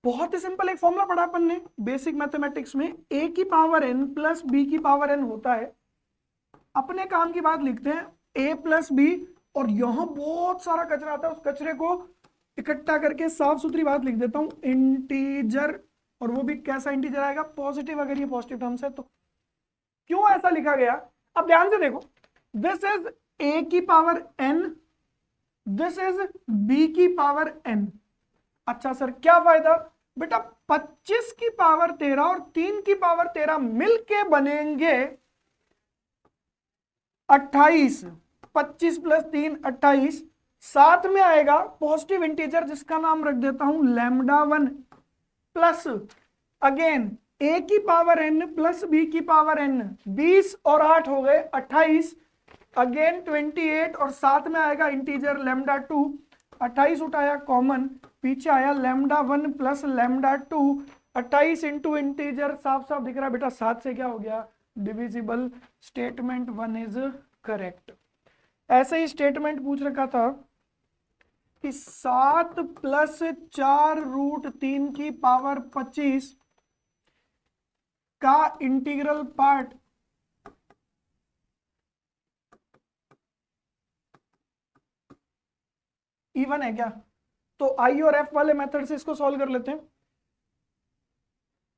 बहुत ही सिंपल एक फॉर्मूला पढ़ा अपन ने बेसिक मैथमेटिक्स में, a की पावर n प्लस b की पावर n होता है। अपने काम की बात लिखते हैं a प्लस b, और यहां बहुत सारा कचरा आता है, उस कचरे को इकट्ठा करके साफ सुथरी बात लिख देता हूं, इंटीजर। और वो भी कैसा इंटीजर आएगा? पॉजिटिव, अगर ये पॉजिटिव टर्म्स है तो। क्यों ऐसा लिखा गया? अब ध्यान से देखो, दिस इज a की power n, this is b की पावर n। अच्छा सर क्या फायदा? बेटा 25 की पावर 13 और 3 की पावर 13 मिलके बनेंगे 28। 25 प्लस 3 28, साथ में आएगा पॉजिटिव इंटीजर जिसका नाम रख देता हूं λ1, प्लस अगेन a की पावर n प्लस b की पावर n, 20 और 8 हो गए 28, अगेन 28, और साथ में आएगा इंटीजर λ2। 28 उठाया कॉमन, पीछे आया λ1 प्लस λ2, 28 इंटू इंटीजर साफ साफ दिख रहा है बेटा 7 से क्या हो गया? डिविजिबल। Statement 1 is correct. ऐसे ही स्टेटमेंट पूछ रखा था कि 7 प्लस 4 रूट 3 की पावर 25 का इंटीग्रल पार्ट इवन है क्या? तो आई और एफ वाले मेथड से इसको सॉल्व कर लेते हैं।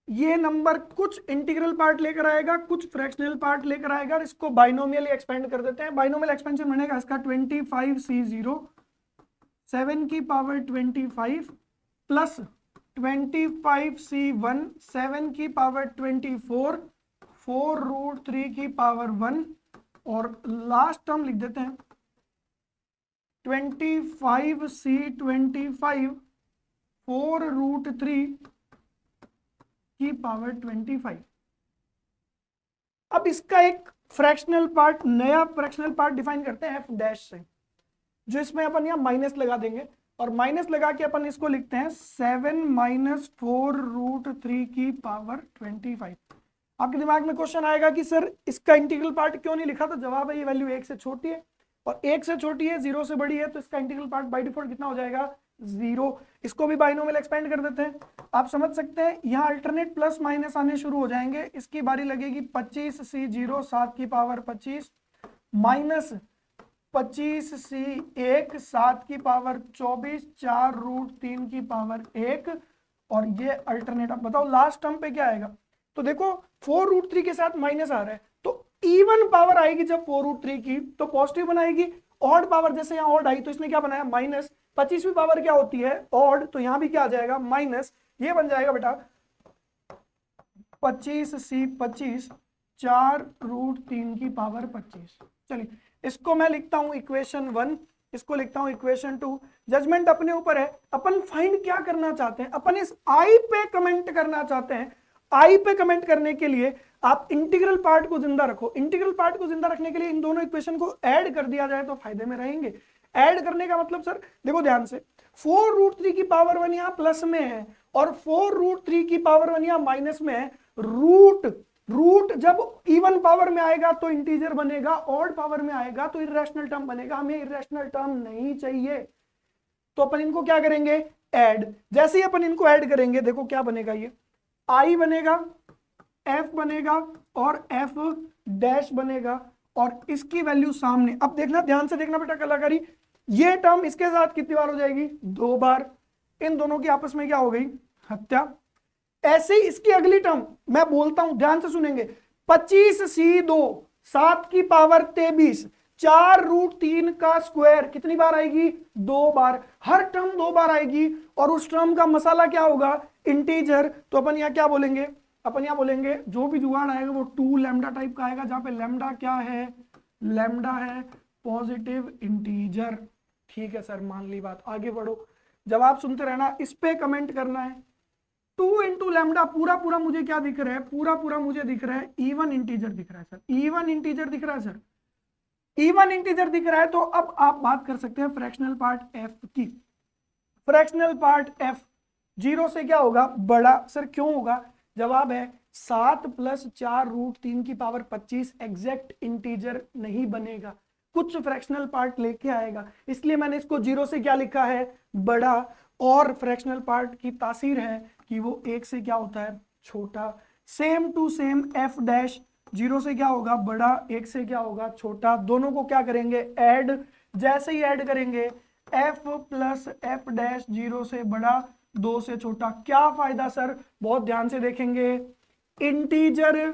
ये नंबर कुछ इंटीग्रल पार्ट लेकर आएगा, कुछ फ्रैक्शनल पार्ट लेकर आएगा, और इसको बाइनोमियली एक्सपेंड कर देते हैं। बाइनोमियल एक्सपेंशन बनेगा इसका 25c0 7 की पावर 25 प्लस 25c1 7 की पावर 24 4 रूट 3 की पावर 1, और लास्ट टर्म लिख देते हैं 25c25 4 रूट 3 की पावर 25। अब इसका एक फ्रैक्शनल पार्ट, नया फ्रैक्शनल पार्ट डिफाइन करते हैं f डैश से, जो इसमें अपन यहाँ माइनस लगा देंगे, और माइनस लगा के अपन इसको लिखते हैं 7 माइनस 4 रूट 3 की पावर 25। आपके दिमाग में क्वेश्चन आएगा कि सर इसका इंटीग्रल पार्ट क्यों नहीं लिखा? तो जवाब है ये वैल्यू 1 से छोटी है, और 1 से छोटी है 0 से बड़ी है, तो इसका इंटीग्रल पार्ट बाय डिफॉल्ट कितना हो जाएगा? 0। इसको भी बाइनोमियल एक्सपेंड कर देते हैं। आप समझ सकते हैं यहाँ अल्टरनेट प्लस माइनस आने शुरू हो जाएंगे। इसकी बारी लगेगी 25c0 7 की पावर 25 माइनस 25c1 7 की पावर 24 4 रूट 3 की पावर 1, और ये अल्टरनेट। अब बताओ लास्ट टर्म पे क्या आएगा? तो देखो 4 रूट 3 के साथ माइनस आ रहा है, तो इवन पावर आएगी जब 4 रूट 3 की तो पॉजिटिव बनाएगी। ऑड पावर जैसे यहाँ ऑड आई तो इसने क्या बनाया? माइनस। 25वीं पावर क्या होती है? ऑड। तो यहाँ भी क्या आ जाएगा? माइनस। ये बन जाएगा बेटा 25c25 4 रूट 3 की पावर 25। चलिए इसको मैं लिखता हूं इक्वेशन 1, इसको लिखता हूं इक्वेशन 2। जजमेंट अपने ऊपर है, अपन फाइंड क्या करना चाहते हैं? अपन इस आई पे कमेंट करना चाहते हैं। आई पे कमेंट करने के लिए आप इंटीग्रल पार्ट को जिंदा रखो। इंटीग्रल पार्ट को जिंदा रखने के लिए इन दोनों इक्वेशन को ऐड कर दिया जाए तो फायदे में रहेंगे। ऐड करने का मतलब सर देखो ध्यान से, 4 रूट 3 की पावर 1 यहाँ प्लस में है और 4 रूट 3 की पावर 1 यहाँ माइनस में है। रूट जब इवन पावर में आएगा तो इंटीजर बनेगा, ऑड पावर में आएगा तो इर्रेशनल टर्म बनेगा। हमें इर्रेशनल टर्म नहीं चाहिए, तो अपन इनको क्या करेंगे? ऐड। जैसे ही अपन इनको ऐड करेंगे देखो क्या बनेगा, ये आई बनेगा, एफ बनेगा और एफ डैश बनेगा, और इसकी वैल्यू सामने। अब देखना, ध्यान से देखना बेटा कलाकारी, ये टर्म इसके साथ कितनी बार हो जाएगी? 2 बार। इन दोनों की आपस में क्या हो गई? हत्या। ऐसे ही इसकी अगली टर्म मैं बोलता हूं, ध्यान से सुनेंगे, 25c2 7 की पावर 23 4 रूट 3 का स्क्वायर कितनी बार आएगी? 2 बार। हर टर्म 2 बार आएगी और उस टर्म का मसाला क्या होगा? इंटीजर। तो अपन यहाँ क्या बोलेंगे? अपन यहाँ बोलेंगे जो भी जुगाड़ आएगा वो 2 लैम्डा टाइप का आएगा, जहां पे लैम्डा क्या है? लैम्डा है पॉजिटिव इंटीजर। ठीक है सर, मान ली बात, आगे बढ़ो। जवाब सुनते रहना, इस पे कमेंट करना है। 2 इंटू लैम्डा पूरा मुझे क्या दिख रहा है? पूरा मुझे दिख रहा है इवन इंटीजर दिख रहा है सर। इवन इंटीजर दिख रहा है सर, इवन इंटीजर दिख रहा है। तो अब आप बात कर सकते हैं फ्रैक्शनल पार्ट एफ की। फ्रैक्शनल पार्ट एफ 0 से क्या होगा? बड़ा। सर क्यों होगा? जवाब है 7 प्लस 4 रूट 3 की पावर 25 एग्जैक्ट इंटीजर नहीं बनेगा, कुछ फ्रैक्शनल पार्ट लेके आएगा, इसलिए मैंने इसको 0 से क्या लिखा है? बड़ा। और फ्रैक्शनल पार्ट की तासीर है कि वो 1 से क्या होता है, छोटा। Same to same f dash 0 से क्या होगा, बड़ा, 1 से क्या होगा, छोटा। दोनों को क्या करेंगे, ऐड। जैसे ही ऐड करेंगे एफ प्लस एफ डैश 0 से बड़ा 2 से छोटा। क्या फायदा सर, बहुत ध्यान से देखेंगे, इंटीजर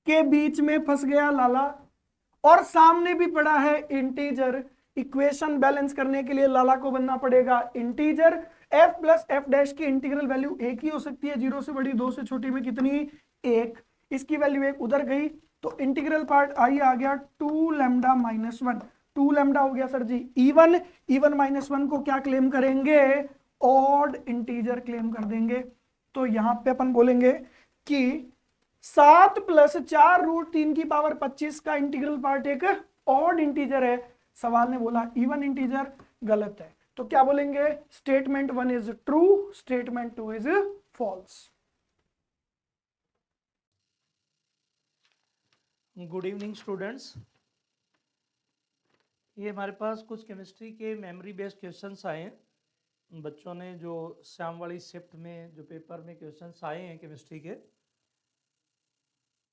के बीच में फंस गया लाला और सामने भी पड़ा है इंटीजर। इक्वेशन बैलेंस करने के लिए लाला को बनना पड़ेगा integer. F plus F dash की इंटीग्रल वैल्यू एक ही हो सकती है, 0 से बड़ी 2 से छोटी में कितनी, 1। इसकी वैल्यू 1 उधर गई तो इंटीग्रल पार्ट आई आ गया 2 लैम्डा माइनस 1। 2 लैम्डा हो गया सर जी इवन। इवन माइनस 1 को क्या क्लेम करेंगे, ऑड इंटीजर क्लेम कर देंगे। तो यहां पे अपन बोलेंगे कि 7 प्लस 4 रूट 3 की पावर 25 का इंटीग्रल पार्ट एक ऑड इंटीजर है। सवाल ने बोला इवन इंटीजर, गलत है। तो क्या बोलेंगे, statement 1 is true, statement 2 is false. Good evening students. ये हमारे पास कुछ केमिस्ट्री के मेमोरी बेस्ड क्वेश्चंस आए हैं। बच्चों ने जो शाम वाली शिफ्ट में जो पेपर में क्वेश्चंस आए हैं केमिस्ट्री के,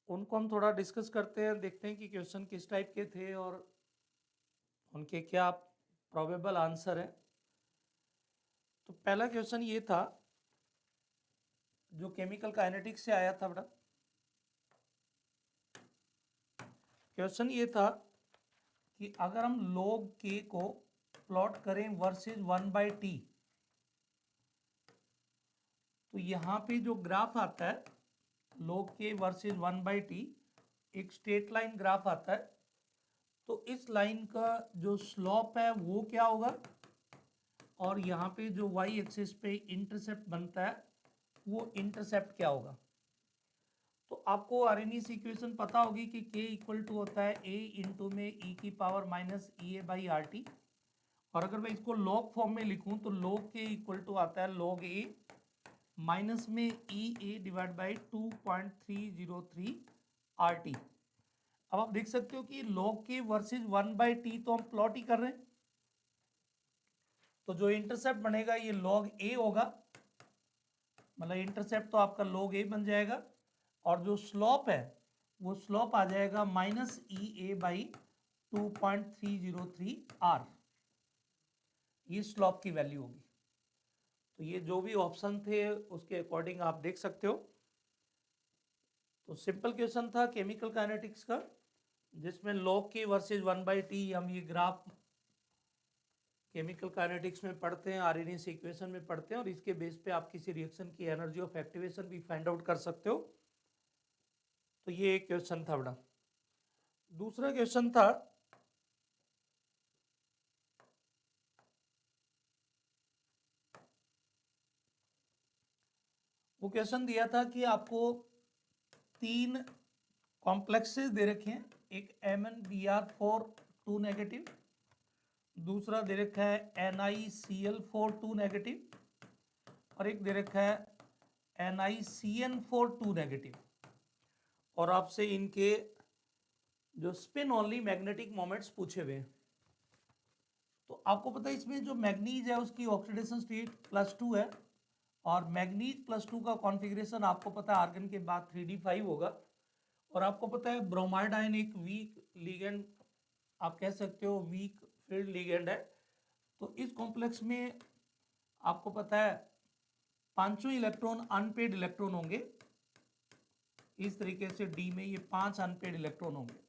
उनको हम थोड़ा डिस्कस करते हैं, देखते हैं कि क्वेश्चन किस टाइप के थे और उनके क्या प्रोबेबल आंसर है। तो पहला क्वेश्चन ये था जो केमिकल काइनेटिक्स से आया था बेटा। क्वेश्चन ये था कि अगर हम log k को प्लॉट करें वर्सेस 1/t, तो यहाँ पे जो ग्राफ आता है log k वर्सेस 1/t, एक स्ट्रेट लाइन ग्राफ आता है। तो इस लाइन का जो स्लोप है वो क्या होगा, और यहाँ पे जो y एक्सिस पे इंटरसेप्ट बनता है वो इंटरसेप्ट क्या होगा। तो आपको आर्हेनियस इक्वेशन पता होगी कि k इक्वल टू होता है a इंटू में e की power minus EA by RT। और अगर मैं इसको लॉग फॉर्म में लिखूं तो log k इक्वल टू आता है log a माइनस में EA डिवाइड बाई 2.303 RT। अब आप देख सकते हो कि log k वर्सेज 1/t तो हम प्लॉट ही कर रहे हैं, तो जो इंटरसेप्ट बनेगा ये log a होगा, मतलब इंटरसेप्ट तो आपका log a बन जाएगा, और जो स्लोप है वो स्लोप आ जाएगा माइनस EA बाई 2.303 R। ये स्लोप की वैल्यू होगी। तो ये जो भी ऑप्शन थे उसके अकॉर्डिंग आप देख सकते हो। तो सिंपल क्वेश्चन था केमिकल काइनेटिक्स का, जिसमें log k वर्सेज 1/t हम ये ग्राफ केमिकल काइनेटिक्स में पढ़ते हैं, आर्हेनियस इक्वेशन में पढ़ते हैं, और इसके बेस पे आप किसी रिएक्शन की एनर्जी ऑफ एक्टिवेशन भी फाइंड आउट कर सकते हो। तो ये एक क्वेश्चन था बड़ा। दूसरा क्वेश्चन था वो क्वेश्चन दिया था कि आपको 3 कॉम्प्लेक्सेस दे रखे हैं, एक MnBr4 2 नेगेटिव, दूसरा दे रखा है NiCl4 2 नेगेटिव, और एक दे रखा है NiCN4 2 नेगेटिव। और आपसे इनके जो स्पिन ओनली मैग्नेटिक मोमेंट्स पूछे हुए हैं। तो आपको पता है इसमें जो मैग्नीज है उसकी ऑक्सीडेशन स्टेट +2 है, और मैग्नीज +2 का कॉन्फ़िगरेशन आपको पता है आर्गन के बाद 3d5 होगा। और आपको पता है ब्रोमाइड आयन एक वीक लिगेंड, आप कह सकते हो वीक फील्ड लिगेंड है। तो इस कॉम्प्लेक्स में आपको पता है 5 इलेक्ट्रॉन अनपेड इलेक्ट्रॉन होंगे। इस तरीके से डी में ये 5 अनपेड इलेक्ट्रॉन होंगे।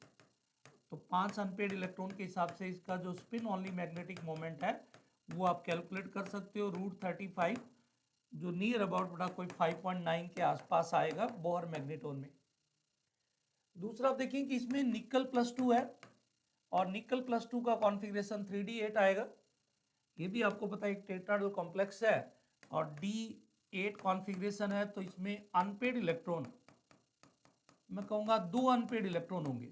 तो 5 अनपेड इलेक्ट्रॉन के हिसाब से इसका जो स्पिन ओनली मैग्नेटिक मोमेंट है वो आप कैलकुलेट कर सकते हो। √35 जो नियर अबाउट बड़ा कोई 5.9 के आसपास आएगा बोर मैग्नेटोन में। दूसरा आप देखिए कि इसमें निकल +2 है, और निकल +2 का कॉन्फ़िगरेशन 3d8 आएगा। ये भी आपको पता है एक टेट्राहेड्रल कॉम्प्लेक्स है, और D8 कॉन्फ़िगरेशन है। तो इसमें अनपेड इलेक्ट्रॉन, मैं कहूँगा 2 अनपेड इलेक्ट्रॉन होंगे।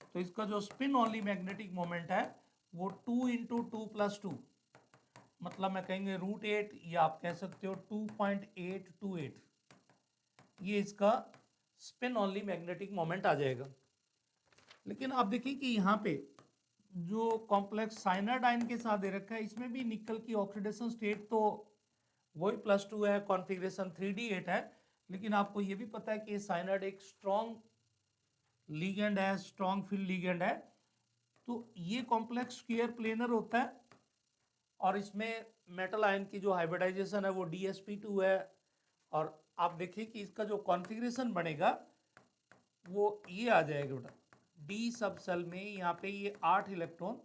तो इसका जो स्पिन ओनली मैग्नेटिक मोमेंट है वो 2 × 2 + 2, मतलब मैं कहेंगे √8, या आप कह सकते हो 2.828, ये इसका स्पिन ओनली मैग्नेटिक मोमेंट आ जाएगा। लेकिन आप देखिए कि यहाँ पे जो कॉम्प्लेक्स साइनाइड आयन के साथ दे रखा है, इसमें भी निकल की ऑक्सीडेशन स्टेट तो वही +2 है, कॉन्फ़िगरेशन 3D8 है, लेकिन आपको ये भी पता है कि साइनाइड एक स्ट्रॉन्ग लीगेंड है, स्ट्रॉन्ग फील्ड लीगेंड है। तो ये कॉम्प्लेक्स स्क्वायर प्लेनर होता है और इसमें मेटल आयन की जो हाइब्रिडाइजेशन है वो DsP2 है। और आप देखिए कि इसका जो कॉन्फ़िगरेशन बनेगा वो ये आ जाएगा बेटा, डी सब सेल में यहाँ पे ये 8 इलेक्ट्रॉन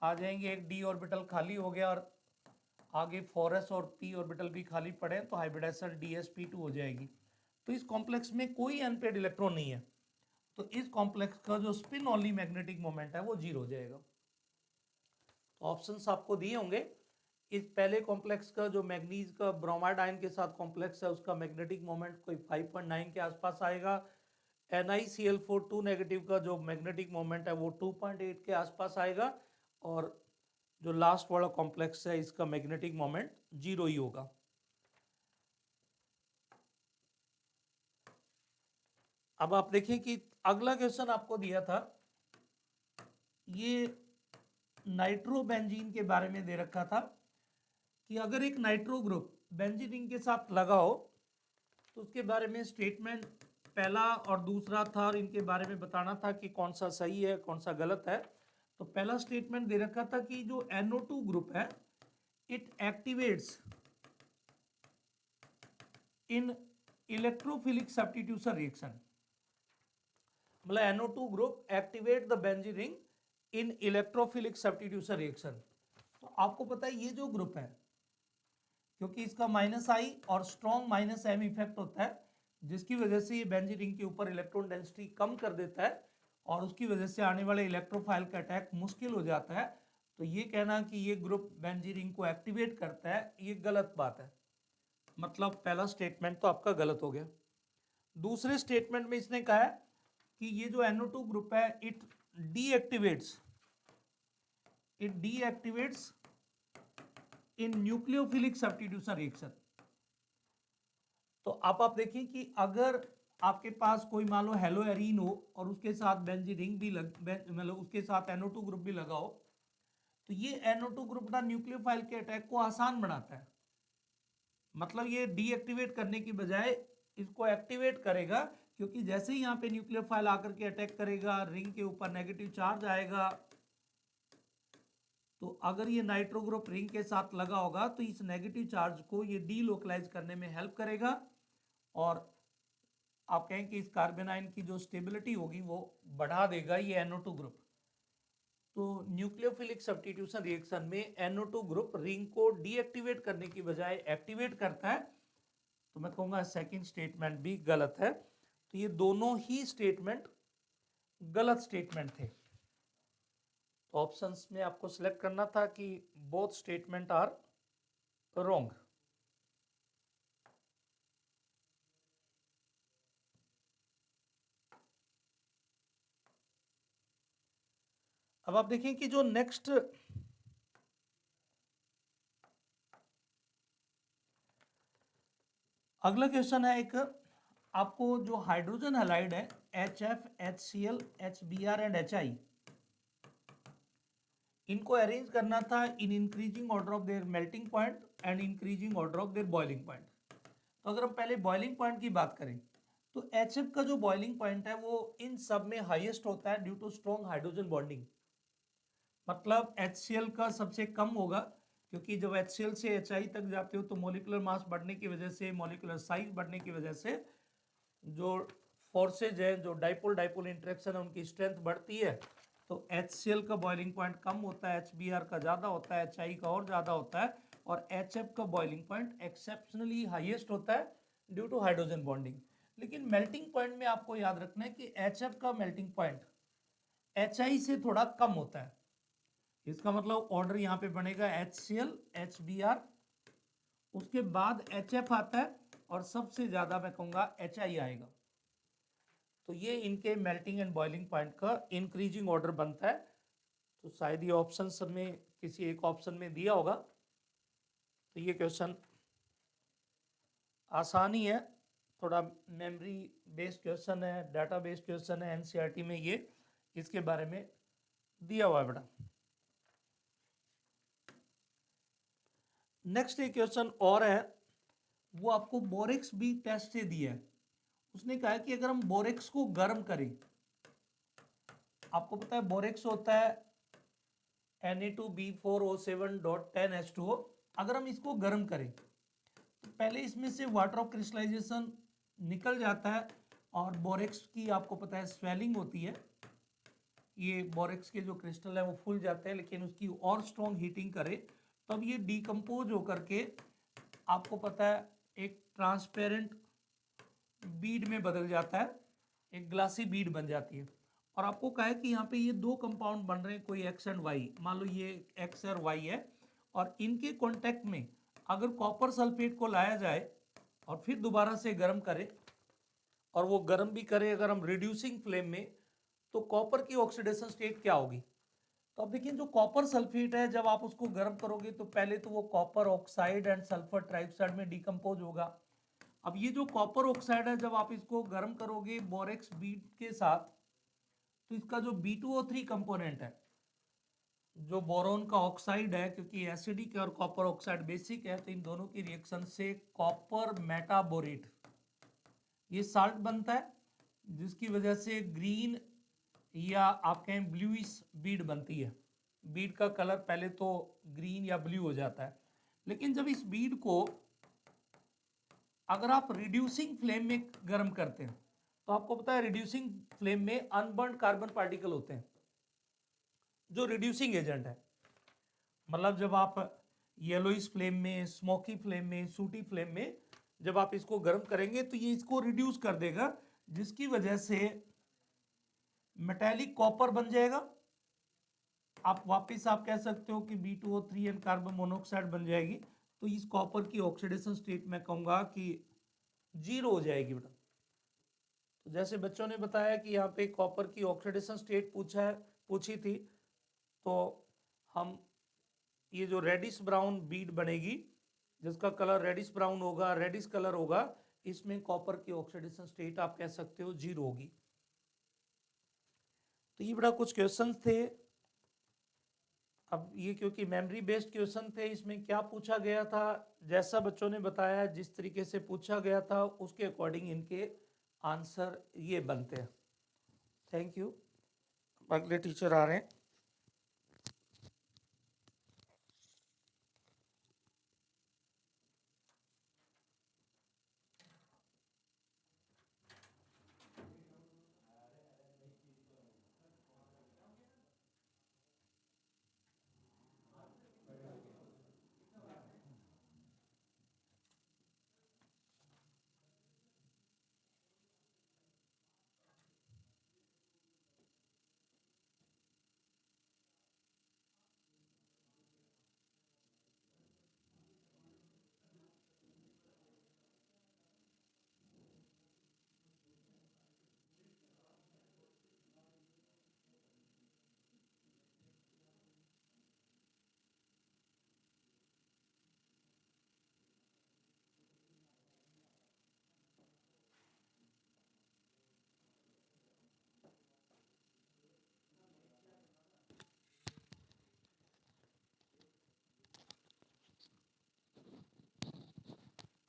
आ जाएंगे, एक d ऑर्बिटल खाली हो गया और आगे 4s और p ऑर्बिटल भी खाली पड़े तो हाइब्रिडाइजेशन DsP2 हो जाएगी। तो इस कॉम्प्लेक्स में कोई अनपेड इलेक्ट्रॉन नहीं है, तो इस कॉम्प्लेक्स का जो स्पिन ओनली मैग्नेटिक मोमेंट है वो 0 हो जाएगा। तो ऑप्शंस आपको दिए होंगे। इस पहले कॉम्प्लेक्स का जो मैग्नीज का ब्रोमाइड आयन के साथ कॉम्प्लेक्स है उसका मैग्नेटिक मोमेंट कोई 5.9 के आसपास आएगा। NiCl4 2 नेगेटिव का जो मैग्नेटिक मोमेंट है वो 2.8 के आसपास आएगा और जो लास्ट वाला कॉम्प्लेक्स है इसका मैग्नेटिक मोमेंट 0 ही होगा। अब आप देखिए कि अगला क्वेश्चन आपको दिया था, ये नाइट्रोबेंजीन के बारे में दे रखा था कि अगर एक नाइट्रो ग्रुप बेंजीन रिंग के साथ लगा हो तो उसके बारे में स्टेटमेंट पहला और दूसरा था और इनके बारे में बताना था कि कौन सा सही है कौन सा गलत है। तो पहला स्टेटमेंट दे रखा था कि जो NO2 ग्रुप है it activates in electrophilic substitution reaction, मतलब NO2 group activate the benzene ring in electrophilic substitution reaction. तो आपको पता है ये जो ग्रुप है, क्योंकि इसका -I और स्ट्रॉन्ग -M इफेक्ट होता है जिसकी वजह से ये बेंजीन रिंग के ऊपर इलेक्ट्रॉन डेंसिटी कम कर देता है और उसकी वजह से आने वाले इलेक्ट्रोफाइल का अटैक मुश्किल हो जाता है। तो ये कहना कि ये ग्रुप बेंजीन रिंग को एक्टिवेट करता है ये गलत बात है, मतलब पहला स्टेटमेंट तो आपका गलत हो गया। दूसरे स्टेटमेंट में इसने कहा है कि ये जो NO2 ग्रुप है it deactivates in nucleophilic substitution reaction. तो आप देखिए कि अगर आपके पास कोई मान लो हेलोएरीन हो और उसके साथ बेंजीन रिंग भी मतलब उसके साथ NO2 ग्रुप भी लगा हो तो ये NO2 ग्रुप ना न्यूक्लियोफाइल के अटैक को आसान बनाता है, मतलब ये डीएक्टिवेट करने की बजाय इसको एक्टिवेट करेगा, क्योंकि जैसे ही यहाँ पे न्यूक्लियोफाइल आकर के अटैक करेगा रिंग के ऊपर नेगेटिव चार्ज आएगा। तो अगर ये नाइट्रो ग्रुप रिंग के साथ लगा होगा तो इस नेगेटिव चार्ज को ये डीलोकलाइज करने में हेल्प करेगा और आप कहें कि इस कार्बन आयन की जो स्टेबिलिटी होगी वो बढ़ा देगा ये NO2 ग्रुप। तो न्यूक्लियोफिलिक सब्स्टिट्यूशन रिएक्शन में NO2 ग्रुप रिंग को डीएक्टिवेट करने की बजाय एक्टिवेट करता है। तो मैं कहूँगा सेकंड स्टेटमेंट भी गलत है। तो ये दोनों ही स्टेटमेंट गलत स्टेटमेंट थे। तो ऑप्शंस में आपको सिलेक्ट करना था कि बोथ स्टेटमेंट आर रॉन्ग। अब आप देखें कि जो नेक्स्ट अगला क्वेश्चन है, एक आपको जो हाइड्रोजन हैलाइड है HF, HCl, HBr and HI, इनको अरेंज करना था in increasing order of their melting point and increasing order of their boiling point. तो अगर हम पहले बॉइलिंग पॉइंट की बात करें तो HF का जो बॉइलिंग पॉइंट है वो इन सब में हाईएस्ट होता है due to strong hydrogen bonding, मतलब HCl का सबसे कम होगा, क्योंकि जब HCl से HI तक जाते हो तो मॉलिक्यूलर मास बढ़ने की वजह से, मॉलिक्यूलर साइज बढ़ने की वजह से जो फोर्सेज है, जो डाइपोल डाइपोल इंटरेक्शन है उनकी स्ट्रेंथ बढ़ती है। तो HCl का बॉइलिंग पॉइंट कम होता है, HBr का ज़्यादा होता है, HI का और ज़्यादा होता है और HF का बॉइलिंग पॉइंट एक्सेप्शनली हाईएस्ट होता है ड्यू टू हाइड्रोजन बॉन्डिंग। लेकिन मेल्टिंग पॉइंट में आपको याद रखना है कि HF का मेल्टिंग पॉइंट HI से थोड़ा कम होता है। इसका मतलब ऑर्डर यहाँ पे बनेगा HCl, HBr, उसके बाद HF आता है और सबसे ज़्यादा मैं कहूँगा HI आएगा। तो ये इनके मेल्टिंग एंड बॉइलिंग पॉइंट का इंक्रीजिंग ऑर्डर बनता है। तो शायद ये ऑप्शन सब में किसी एक ऑप्शन में दिया होगा। तो ये क्वेश्चन आसान ही है, थोड़ा मेमोरी बेस्ड क्वेश्चन है, डाटा बेस्ड क्वेश्चन है, NCERT में ये इसके बारे में दिया हुआ है बेटा। नेक्स्ट एक क्वेश्चन और है, वो आपको बोरेक्स बी टेस्ट से दिया है। उसने कहा है कि अगर हम बोरेक्स को गर्म करें, आपको पता है बोरेक्स होता है Na2B4O7.10H2O। अगर हम इसको गर्म करें तो पहले इसमें से वाटर ऑफ क्रिस्टलाइजेशन निकल जाता है और बोरेक्स की आपको पता है स्वेलिंग होती है। ये बोरेक्स के जो क्रिस्टल है वो फूल जाते हैं, लेकिन उसकी और स्ट्रॉन्ग हीटिंग करे तब ये डिकम्पोज होकर के आपको पता है एक ट्रांसपेरेंट बीड में बदल जाता है, एक ग्लासी बीड बन जाती है। और आपको कहा है कि यहाँ पे ये दो कंपाउंड बन रहे हैं, कोई एक्स एंड वाई, मान लो ये एक्स और वाई है, और इनके कांटेक्ट में अगर कॉपर सल्फेट को लाया जाए और फिर दोबारा से गर्म करें, और वो गर्म भी करें अगर हम रिड्यूसिंग फ्लेम में, तो कॉपर की ऑक्सीडेशन स्टेट क्या होगी। तो अब देखिए जो कॉपर सल्फेट है जब आप उसको गर्म करोगे तो पहले तो वो copper oxide and sulphur trioxide में डिकम्पोज होगा। अब ये जो कॉपर ऑक्साइड है जब आप इसको गर्म करोगे बोरेक्स बीड के साथ, तो इसका जो B2O3 कंपोनेंट है, जो बोरोन का ऑक्साइड है, क्योंकि एसिडिक और कॉपर ऑक्साइड बेसिक है, तो इन दोनों की रिएक्शन से कॉपर मेटाबोरेट ये साल्ट बनता है, जिसकी वजह से ग्रीन या आप कहें ब्लूइश बीड बनती है। बीड का कलर पहले तो ग्रीन या ब्लू हो जाता है, लेकिन जब इस बीड को अगर आप रिड्यूसिंग फ्लेम में गर्म करते हैं, तो आपको पता है रिड्यूसिंग फ्लेम में अनबर्न्ड कार्बन पार्टिकल होते हैं जो रिड्यूसिंग एजेंट है। मतलब जब आप येलोइश फ्लेम में, स्मोकी फ्लेम में, सूटी फ्लेम में जब आप इसको गर्म करेंगे तो ये इसको रिड्यूस कर देगा, जिसकी वजह से मेटेलिक कॉपर बन जाएगा। आप वापस आप कह सकते हो कि B2O3 एंड कार्बन मोनोऑक्साइड बन जाएगी। तो इस कॉपर की ऑक्सीडेशन स्टेट मैं कहूंगा कि 0 हो जाएगी बेटा। तो जैसे बच्चों ने बताया कि यहाँ पे कॉपर की ऑक्सीडेशन स्टेट पूछी थी, तो हम ये जो रेडिश ब्राउन बीड बनेगी जिसका कलर रेडिश ब्राउन होगा, रेडिश कलर होगा, इसमें कॉपर की ऑक्सीडेशन स्टेट आप कह सकते हो 0 होगी। तो ये बड़ा कुछ क्वेश्चन थे। अब ये क्योंकि मेमोरी बेस्ड क्वेश्चन थे, इसमें क्या पूछा गया था, जैसा बच्चों ने बताया जिस तरीके से पूछा गया था उसके अकॉर्डिंग इनके आंसर ये बनते हैं। Thank you. अगले टीचर आ रहे हैं।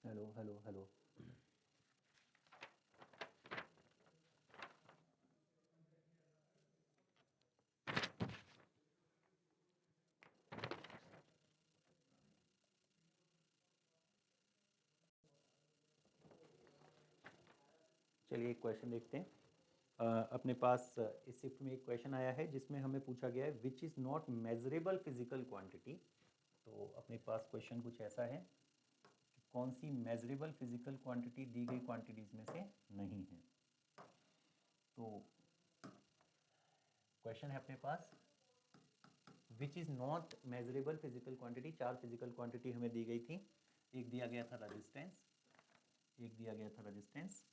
Hello hello hello. चलिए एक क्वेश्चन देखते हैं। अपने पास इस शिफ्ट में एक क्वेश्चन आया है जिसमें हमें पूछा गया है विच is not measurable physical quantity. तो अपने पास क्वेश्चन कुछ ऐसा है कि कौन सी मेजरेबल फिजिकल क्वांटिटी दी गई क्वांटिटीज में से नहीं है। तो क्वेश्चन है अपने पास which is not measurable physical quantity. 4 physical quantity हमें दी गई थी। एक दिया गया था रेजिस्टेंस, एक दिया गया था रेजिस्टेंस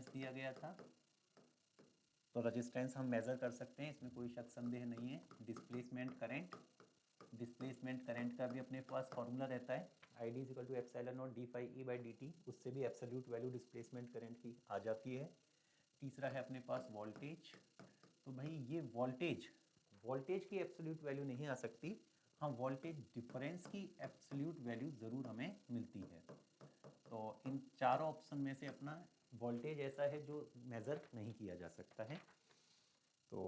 दिया गया था। तो रेजिस्टेंस हम मेज़र कर सकते हैं, इसमें कोई शक संदेह नहीं है। डिस्प्लेसमेंट करंट का भी अपने पास फॉर्मूला रहता है, ID = एप्सिलॉन नॉट d∅e/dt। उससे भी एब्सोल्यूट वैल्यू डिस्प्लेसमेंट करंट की आ जाती है। तीसरा है अपने पास वोल्टेज, तो भाई ये वोल्टेज की एब्सोल्यूट वैल्यू नहीं आ सकती, हाँ वोल्टेज डिफरेंस की एब्सोल्यूट वैल्यू ज़रूर हमें मिलती है। तो इन चारों ऑप्शन में से अपना वोल्टेज ऐसा है जो मेज़र नहीं किया जा सकता है। तो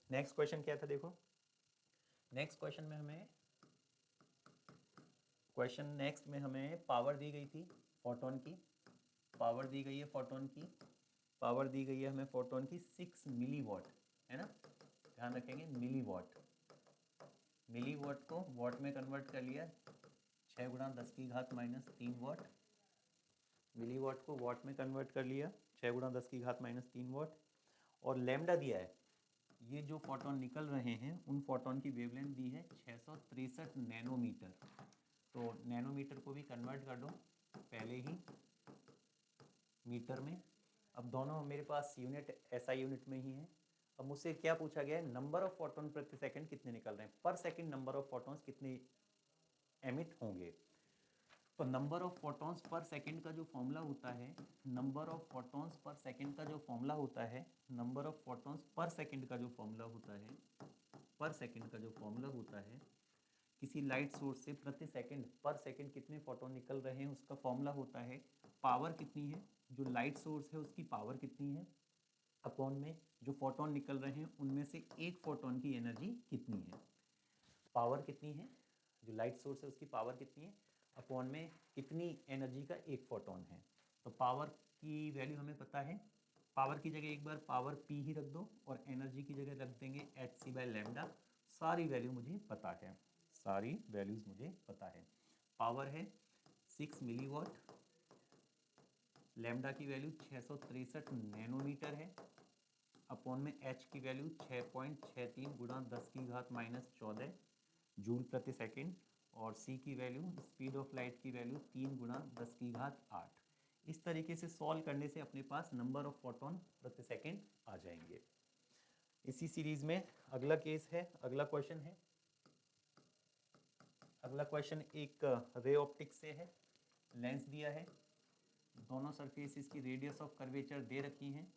नेक्स्ट क्वेश्चन क्या था देखो, नेक्स्ट क्वेश्चन में हमें पावर दी गई थी फोटोन की, पावर दी गई है फोटोन की, पावर दी गई है हमें फोटोन की 6 मिलीवॉट, है ना, ध्यान रखेंगे मिलीवॉट, मिलीवॉट को वॉट में कन्वर्ट कर लिया 6 गुणा 10 की घात माइनस 3 वॉट, मिलीवॉट को वॉट में कन्वर्ट कर लिया 6 गुणा 10 की घात माइनस 3 वॉट, और लैम्डा दिया है, ये जो फोटोन निकल रहे हैं उन फोटोन की वेवलेंथ दी है 663 नैनोमीटर। तो नैनोमीटर को भी कन्वर्ट कर दो पहले ही मीटर में। अब दोनों मेरे पास यूनिट एसआई यूनिट में ही है। अब मुझसे क्या पूछा गया है, नंबर ऑफ फोटोन प्रति सेकंड कितने निकल रहे हैं, पर सेकंड नंबर ऑफ फोटोन्स कितने एमिट होंगे। तो number of photons per second का जो फॉर्मूला होता है, number of photons per second का जो फॉर्मूला होता है, number of photons per second का जो फॉर्मूला होता है, पर सेकंड का जो फॉर्मूला होता है, किसी लाइट सोर्स से प्रति सेकंड पर सेकंड कितने फोटोन निकल रहे हैं उसका फॉर्मूला होता है पावर कितनी है, जो लाइट सोर्स है उसकी पावर कितनी है, अपॉन में जो फोटोन निकल रहे हैं उनमें से एक फोटोन की एनर्जी कितनी है। पावर कितनी है, जो लाइट सोर्स है उसकी पावर कितनी है, अपॉन में कितनी एनर्जी का एक फोटोन है। तो पावर की वैल्यू हमें पता है, पावर की जगह एक बार पावर पी ही रख दो और एनर्जी की जगह रख देंगे एच सी बाई लैम्डा। सारी वैल्यू मुझे पता है, सारी वैल्यूज़ मुझे पता है। पावर है 6 मिलीवॉट, लैम्डा की वैल्यू 663 नैनोमीटर है, अपॉन में एच की वैल्यू 6.63 गुणा 10 की घात माइनस 14 जूल प्रति सेकंड, और सी की वैल्यू स्पीड ऑफ लाइट की वैल्यू 3 गुणा 10 की घात 8। इस तरीके से सॉल्व करने से अपने पास नंबर ऑफ फोटोन प्रति सेकंड आ जाएंगे। इसी सीरीज में अगला केस है, अगला क्वेश्चन है, अगला क्वेश्चन एक रे ऑप्टिक्स से है। लेंस दिया है, दोनों सरफेस की रेडियस ऑफ कर्वेचर दे रखी हैं।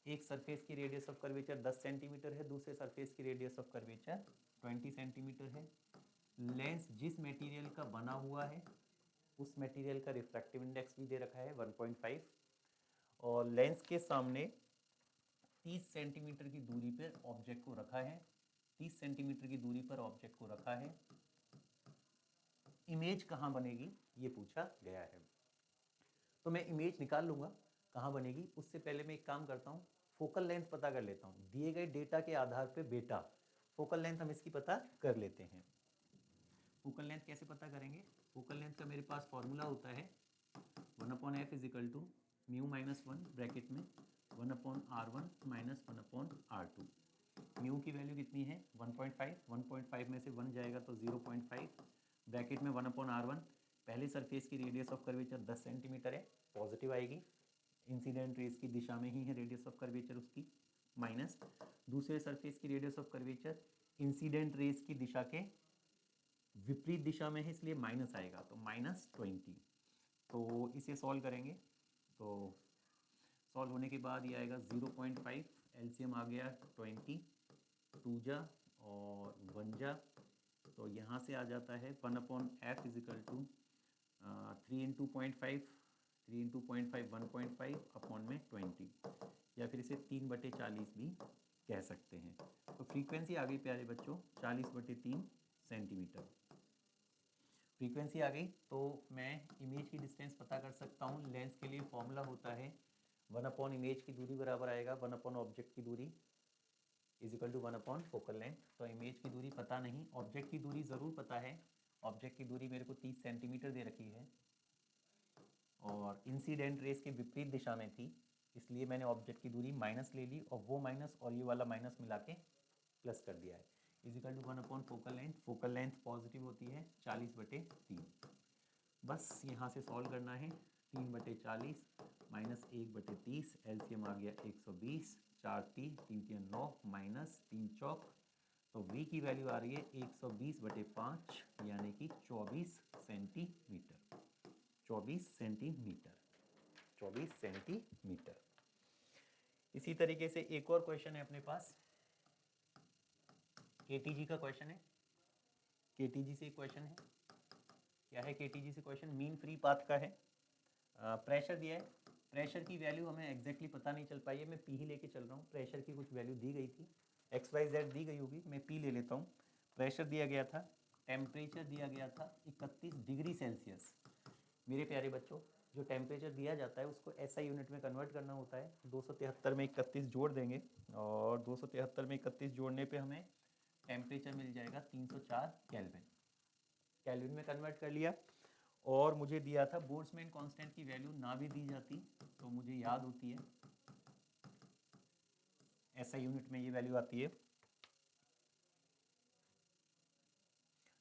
एक सरफेस की रेडियस ऑफ कर्वेचर 10 सेंटीमीटर है, दूसरे सरफेस की रेडियस ऑफ कर्वेचर 20 सेंटीमीटर है। लेंस जिस मटेरियल का बना हुआ है उस मटेरियल का रिफ्रैक्टिव इंडेक्स भी दे रखा है 1.5, और लेंस के सामने 30 सेंटीमीटर की दूरी पर ऑब्जेक्ट को रखा है, 30 सेंटीमीटर की दूरी पर ऑब्जेक्ट को रखा है। इमेज कहाँ बनेगी ये पूछा गया है। तो मैं इमेज निकाल लूँगा कहाँ बनेगी, उससे पहले मैं एक काम करता हूँ, फोकल लेंथ पता कर लेता हूँ। दिए गए डेटा के आधार पे बेटा फोकल लेंथ हम इसकी पता कर लेते हैं। फोकल लेंथ कैसे पता करेंगे, फोकल लेंथ का मेरे पास फॉर्मूला होता है 1/f equal to mu minus 1 bracket में 1/r1 माइनस 1/r2। म्यू की वैल्यू कितनी है 1.5, 1.5 में से 1 जाएगा तो 0.5, ब्रैकेट में 1/r1, पहले सरफेस की रेडियस ऑफ कर्वेचर 10 सेंटीमीटर है, पॉजिटिव आएगी, इंसिडेंट रेस की दिशा में ही है रेडियस ऑफ कर्वेचर उसकी, माइनस दूसरे सरफेस की radius of curvature incident rays की दिशा के विपरीत दिशा में है इसलिए माइनस आएगा, तो -20। तो इसे सॉल्व करेंगे, तो सॉल्व होने के बाद ये आएगा 0.5, एलसीएम आ गया 20, 2 जा और 1 जा, तो यहाँ से आ जाता है 1/f इजिकल टू 3 × 0.5, 3 × 0.5 1.5 अपॉन में 20, या फिर इसे 3/40 भी कह सकते हैं। तो फ्रीक्वेंसी आ गई प्यारे बच्चों 40/3 सेंटीमीटर फ्रीक्वेंसी आ गई। तो मैं इमेज की डिस्टेंस पता कर सकता हूँ। लेंस के लिए फॉर्मूला होता है 1/ इमेज की दूरी बराबर आएगा 1/ ऑब्जेक्ट की दूरी इजिकल टू 1/ फोकल लेंथ। तो इमेज की दूरी पता नहीं, ऑब्जेक्ट की दूरी ज़रूर पता है। ऑब्जेक्ट की दूरी मेरे को 30 सेंटीमीटर दे रखी है और इंसिडेंट रेस के विपरीत दिशा में थी, इसलिए मैंने ऑब्जेक्ट की दूरी माइनस ले ली और वो माइनस और ये वाला माइनस मिला के प्लस कर दिया है, equal to 1/ focal length. Focal length positive होती है 40/3। बस यहाँ से सॉल्व करना है, 3/40 माइनस 1/30, एलसीएम आ गया 120, 4 3 3 3 9 माइनस 3 चौक, तो v की वैल्यू आ रही है 120/5 यानी कि 24 सेंटीमीटर, 24 सेंटीमीटर, 24 सेंटीमीटर। इसी तरीके से एक और क्वेश्चन है अपने पास, केटीजी का क्वेश्चन है। केटीजी से क्वेश्चन है, क्या है केटीजी से क्वेश्चन? मीन फ्री पाथ का है। प्रेशर दिया है, प्रेशर की वैल्यू हमें एग्जैक्टली पता नहीं चल पाई है, मैं पी ही लेके चल रहा हूँ। प्रेशर की कुछ वैल्यू दी गई थी, एक्स वाई जेड दी गई होगी, मैं पी ले लेता हूँ। प्रेशर दिया गया था, टेम्परेचर दिया गया था 31 डिग्री सेल्सियस। मेरे प्यारे बच्चों, जो टेम्परेचर दिया जाता है उसको एसआई यूनिट में कन्वर्ट करना होता है। 273 में 31 जोड़ देंगे और 273 में 31 जोड़ने पे हमें टेम्परेचर मिल जाएगा 304 केल्विन। केल्विन में कन्वर्ट कर लिया। और मुझे दिया था बोल्ट्जमैन कांस्टेंट की वैल्यू, ना भी दी जाती तो मुझे याद होती है, एसआई यूनिट में ये वैल्यू आती है।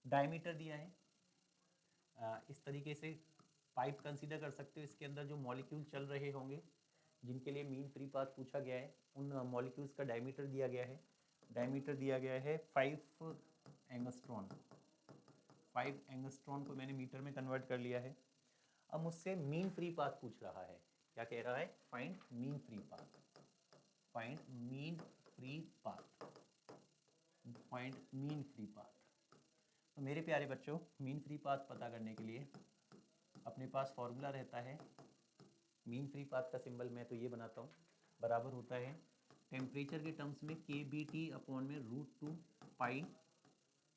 डायमीटर दिया है, इस तरीके से पाइप कंसीडर कर सकते हो, इसके अंदर जो मॉलिक्यूल चल रहे होंगे जिनके लिए मीन फ्री पाथ पूछा गया है, उन मॉलिक्यूल्स का डायमीटर दिया गया है। डायमीटर दिया गया है 5 एंगस्ट्रॉन। 5 एंगस्ट्रॉन को मैंने मीटर में कन्वर्ट कर लिया है। अब मुझसे मीन फ्री पाथ पूछ रहा है, क्या कह रहा है? Find mean free path, find mean free path, find mean free path. तो मेरे प्यारे बच्चों, मीन फ्री पाथ पता करने के लिए अपने पास फॉर्मूला रहता है। मीन फ्री पाथ का सिंबल मैं तो ये बनाता हूँ, बराबर होता है टेम्परेचर के टर्म्स में के बी टी अपॉन में √2 पाई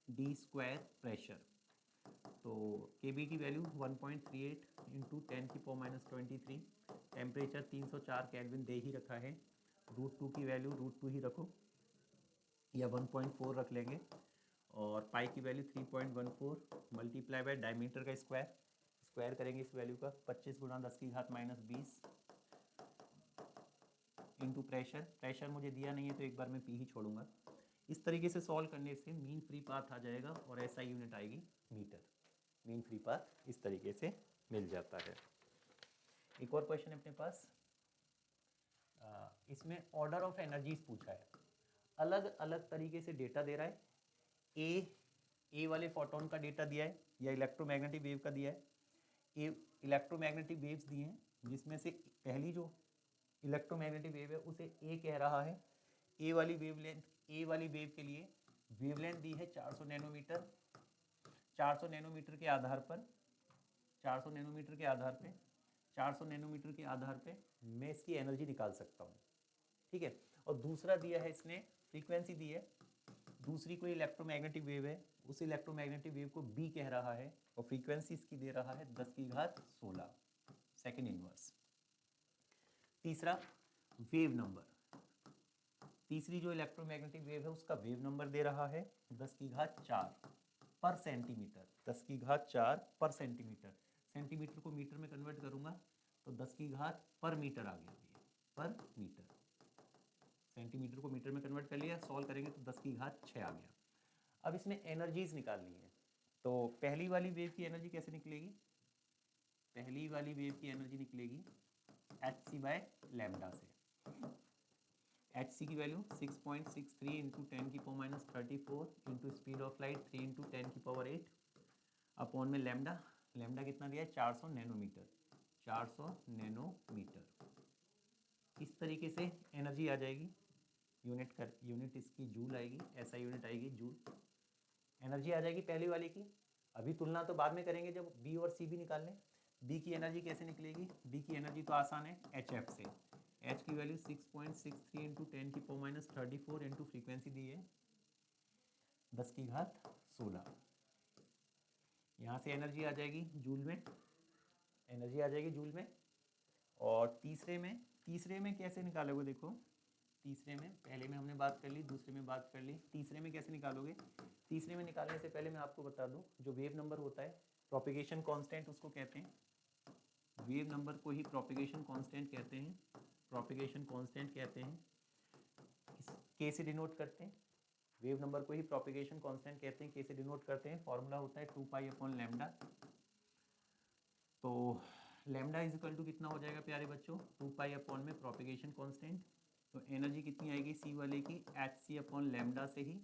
डी स्क्वायर प्रेशर। तो k B T value 1.38 into 10⁻⁻23, temperature 304 kelvin दे ही रखा है। √2 की वैल्यू √2 ही रखो या 1.4 रख लेंगे, और पाई की वैल्यू 3.14 मल्टीप्लाई बाय डायमीटर का स्क्वायर, स्क्वायर करेंगे इस वैल्यू का 25 × 10⁻⁻20 इंटू प्रेशर। प्रेशर मुझे दिया नहीं है तो एक बार मैं पी ही छोड़ूंगा। इस तरीके से सॉल्व करने से मीन फ्री पाथ आ जाएगा और एसआई यूनिट आएगी मीटर। मीन फ्री पाथ इस तरीके से मिल जाता है। एक और क्वेश्चन है अपने पास, इसमें ऑर्डर ऑफ एनर्जीज पूछा है। अलग अलग तरीके से डेटा दे रहा है। ए वाले फोटोन का डेटा दिया है या इलेक्ट्रोमैग्नेटिक वेव का दिया है। ए इलेक्ट्रोमैग्नेटिक वेव्स दिए हैं, जिसमें से पहली जो इलेक्ट्रोमैग्नेटिक वेव है उसे ए कह रहा है। ए वाली वेवलेंथ, ए वाली वेव के लिए वेवलेंथ दी है 400 नैनोमीटर। 400 नैनोमीटर के आधार पर 400 नैनोमीटर के आधार पे 400 नैनोमीटर के आधार पे मैं इसकी एनर्जी निकाल सकता हूँ, ठीक है। और दूसरा दिया है इसने फ्रीक्वेंसी दी है, दूसरी कोई इलेक्ट्रोमैग्नेटिक वेव है, उस इलेक्ट्रोमैग्नेटिक वेव को बी कह रहा है और फ्रीक्वेंसी इसकी दे रहा है 10⁻16 सेकेंड इनवर्स। तीसरा वेव नंबर, तीसरी जो इलेक्ट्रोमैग्नेटिक वेव है उसका वेव नंबर दे रहा है 10⁻4 पर सेंटीमीटर, 10⁻4 पर सेंटीमीटर। सेंटीमीटर को मीटर में कन्वर्ट करूंगा तो 10⁻⁻ पर मीटर आ गया, ये पर मीटर। सेंटीमीटर को मीटर में कन्वर्ट कर लिया, सॉल्व करेंगे तो 10⁻6 आ गया। अब इसमें एनर्जीज निकालनी है, तो पहली वाली वेव की एनर्जी कैसे निकलेगी? पहली वाली वेव की एनर्जी निकलेगी hc/λ से। hc की value 6.63 into 10⁻34 into speed of light 3 × 10⁸ upon में लैम्डा। लैम्डा कितना दिया है? 400 नैनोमीटर। 400 नैनोमीटर। इस तरीके से एनर्जी आ जाएगी। यूनिट इसकी जूल आएगी, ऐसा यूनिट आएगी जूल। एनर्जी आ जाएगी पहली वाली की। अभी तुलना तो बाद में करेंगे जब बी और सी भी निकाल लें। बी की एनर्जी कैसे निकलेगी? बी की एनर्जी तो आसान है, HF से। H की वैल्यू 6.63 इंटू 10⁻34 इंटू फ्रीक्वेंसी दी है 10⁻16। यहाँ से एनर्जी आ जाएगी जूल में, एनर्जी आ जाएगी जूल में। और तीसरे में कैसे निकालोगे? देखो, तीसरे में, पहले में हमने बात कर ली, दूसरे में बात कर ली, तीसरे में कैसे निकालोगे? तीसरे में निकालने से पहले मैं आपको बता दूं, जो वेव नंबर होता है, प्रोपिगेशन कांस्टेंट उसको कहते हैं। वेव नंबर को ही प्रोपिगेशन कांस्टेंट कहते हैं, प्रोपिगेशन कांस्टेंट कहते हैं। इस के से डिनोट करते हैं, वेव नंबर को ही प्रोपिगेशन कांस्टेंट कहते हैं, के से डिनोट करते हैं। फॉर्मूला होता है 2π/λ। तो लैम्डा इज इक्वल टू कितना हो जाएगा प्यारे बच्चों? 2π में प्रोपिगेशन कांस्टेंट। तो एनर्जी कितनी आएगी सी वाले की? hc/λ से ही,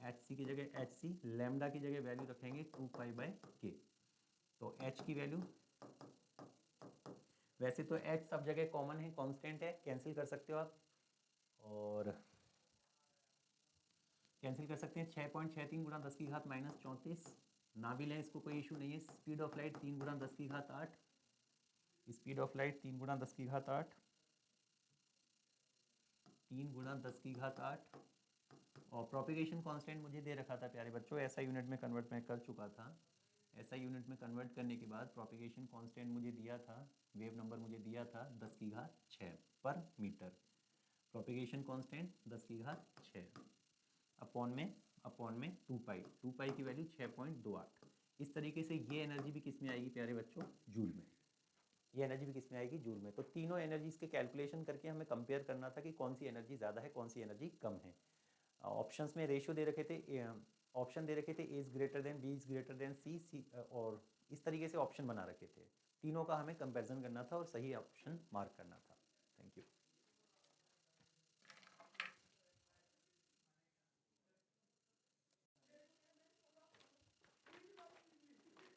hc की जगह hc, लैम्डा की जगह वैल्यू रखेंगे 2π/k। तो h की वैल्यू, वैसे तो h सब जगह कॉमन है, कांस्टेंट है, कैंसिल कर सकते हो आप। और कैंसिल कर सकते हैं 6.63 गुणा 10 की घात -34, ना भी लें इसको कोई इशू नहीं है। स्पीड ऑफ लाइट 3 गुणा 10 की घात 8, स्पीड ऑफ लाइट 3 गुणा 10 की घात 8, 3 गुणा 10 की घात 8। और प्रोपिगेशन कांस्टेंट मुझे दे रखा था प्यारे बच्चों, ऐसा यूनिट में कन्वर्ट मैं कर चुका था। ऐसा यूनिट में कन्वर्ट करने के बाद प्रोपिगेशन कांस्टेंट मुझे दिया था, वेव नंबर मुझे दिया था 10 की घात 6 पर मीटर। प्रोपिगेशन कांस्टेंट 10 की घात 6 अपॉन में 2 पाई की वैल्यू 6.28। इस तरीके से ये एनर्जी भी किस में आएगी प्यारे बच्चों? जूल में। ये एनर्जी भी किस में आएगी? जूल में। तो तीनों एनर्जीज के कैलकुलेशन करके हमें कंपेयर करना था कि कौन सी एनर्जी ज़्यादा है, कौन सी एनर्जी कम है। ऑप्शंस में रेशियो दे रखे थे, ऑप्शन दे रखे थे A is greater than, B is greater than C, और इस तरीके से ऑप्शन बना रखे थे। तीनों का हमें कंपैरिजन करना था और सही ऑप्शन मार्क करना था। Thank you.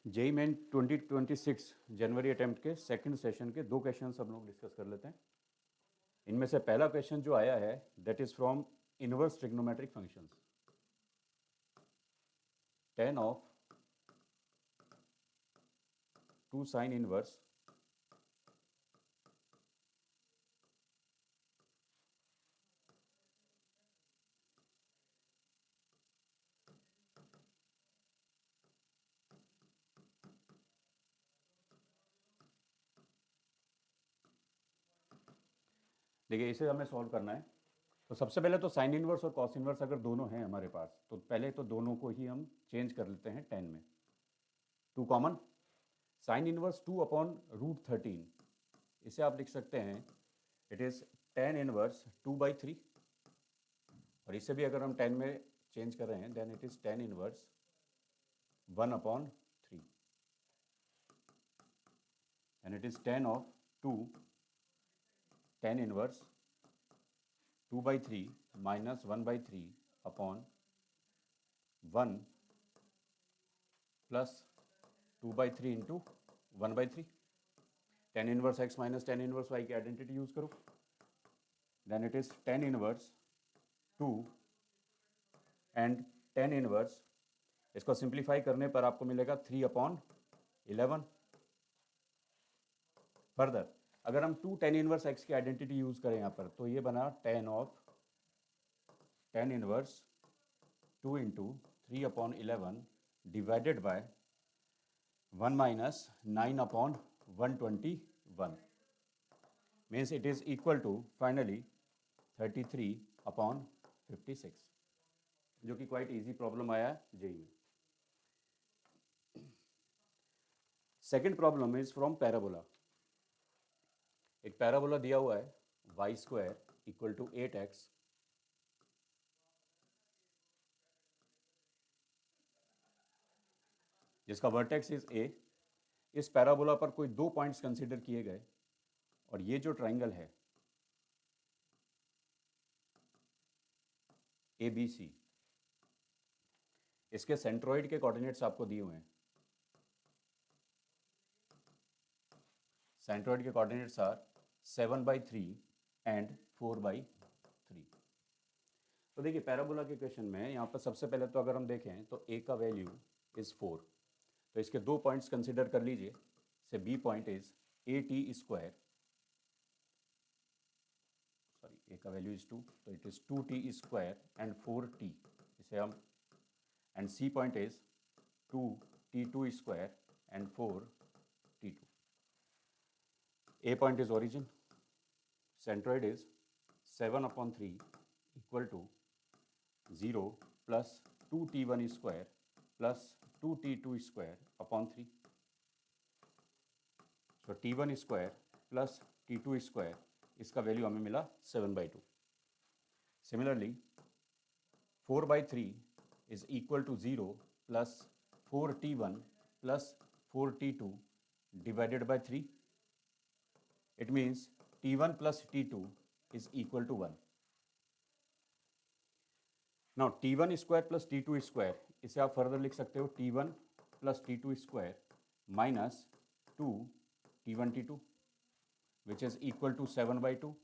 जेई मेन 2026 जनवरी अटेम्प्ट के सेकंड सेशन के 2 क्वेश्चन हम लोग डिस्कस कर लेते हैं। इनमें से पहला क्वेश्चन जो आया है that is from inverse trigonometric functions. tan of 2 sin inverse देखिए इसे हमें सॉल्व करना है। तो सबसे पहले तो साइन इनवर्स और कॉस इनवर्स अगर दोनों हैं हमारे पास तो पहले तो दोनों को ही हम चेंज कर लेते हैं 10 में। 2 कॉमन, साइन इनवर्स 2 अपॉन √13, इसे आप लिख सकते हैं इट इज tan इनवर्स 2/3, और इसे भी अगर हम 10 में चेंज कर रहे हैं then it is tan inverse 1/3, and it is tan of 2 tan inverse 2/3 minus 1/3 upon 1 plus 2/3 into 1/3। tan inverse x minus tan inverse y की आइडेंटिटी यूज करो, then it is tan inverse 2 and tan inverse, इसको सिंप्लीफाई करने पर आपको मिलेगा 3/11। फर्दर अगर हम 2 tan इनवर्स x की आइडेंटिटी यूज करें यहाँ पर तो ये बना tan of tan inverse 2 into 3/11 divided by 1 minus 9/121, means it is equal to finally 33/56, जो कि क्वाइट इजी प्रॉब्लम आया जेई में। Second problem is from parabola. एक पैराबोला दिया हुआ है y² इक्वल टू 8x, जिसका वर्टेक्स इज a। इस पैराबोला पर कोई 2 पॉइंट्स कंसीडर किए गए, और ये जो ट्राइंगल है ABC, इसके सेंट्रोइड के कोऑर्डिनेट्स आपको दिए हुए हैं। सेंट्रोइड के कोऑर्डिनेट्स आर 7/3 एंड 4/3। तो देखिए पैराबोला के क्वेश्चन में यहाँ पर सबसे पहले तो अगर हम देखें तो a का वैल्यू इज 4, तो इसके 2 पॉइंट्स कंसीडर कर लीजिए। से b point is a² sorry a का वैल्यू इज 2, तो it is 2t² and 4t, इसे हम, and c point is 2t² and 4t2। a point is origin, centroid is 7/3 equal to 0 plus 2t1 square plus 2t2 square upon 3. So t1 square plus t2 square, इसका वैल्यू हमें मिला 7/2। Similarly 4/3 is equal to 0 plus 4t1 plus 4t2 divided by 3. It means t1 plus t2 is equal to 1. Now t1 square plus t2 square, इसे आप फर्दर लिख सकते हो t1 plus t2 square minus 2 t1 t2, which is equal to 7/2,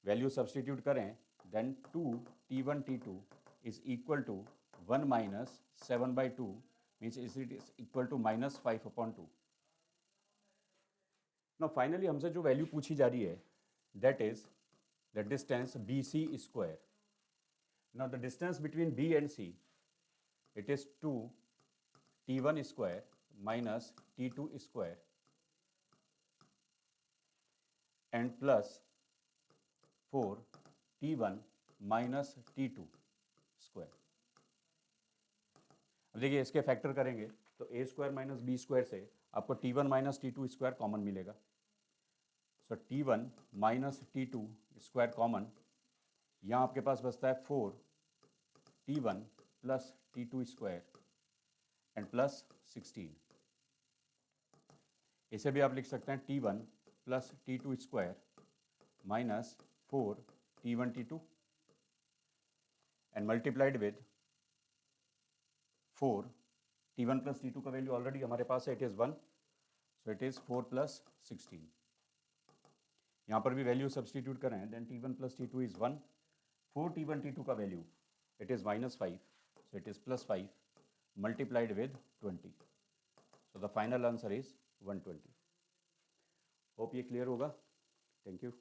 value substitute करें then 2t1 t2 is equal to 1 माइनस 7/2 means it is equal to -5/2। Now finally हमसे जो वैल्यू पूछी जा रही है that is the distance BC square. Now the distance between B and C it is 2t1 square minus t2 square and plus 4t1 minus t2 square। अब देखिए इसके फैक्टर करेंगे तो a square minus b square से आपको t1 minus t two square common मिलेगा। So t1 minus t two square common, यहाँ आपके पास बचता है 4t1 plus t2 square and plus 16। इसे भी आप लिख सकते हैं t1 plus t2 square minus 4t1 t2 and multiplied with 4 t1 plus t2 का वैल्यू ऑलरेडी हमारे पास है, it is 1, so it is 4 plus 16। यहाँ पर भी वैल्यू सब्सटीट्यूट करें then t1 plus t2 is 1, 4t1 t2 का value it is -5, so it is +5 multiplied with 20, so the final answer is 120। Hope ये क्लियर होगा। Thank you.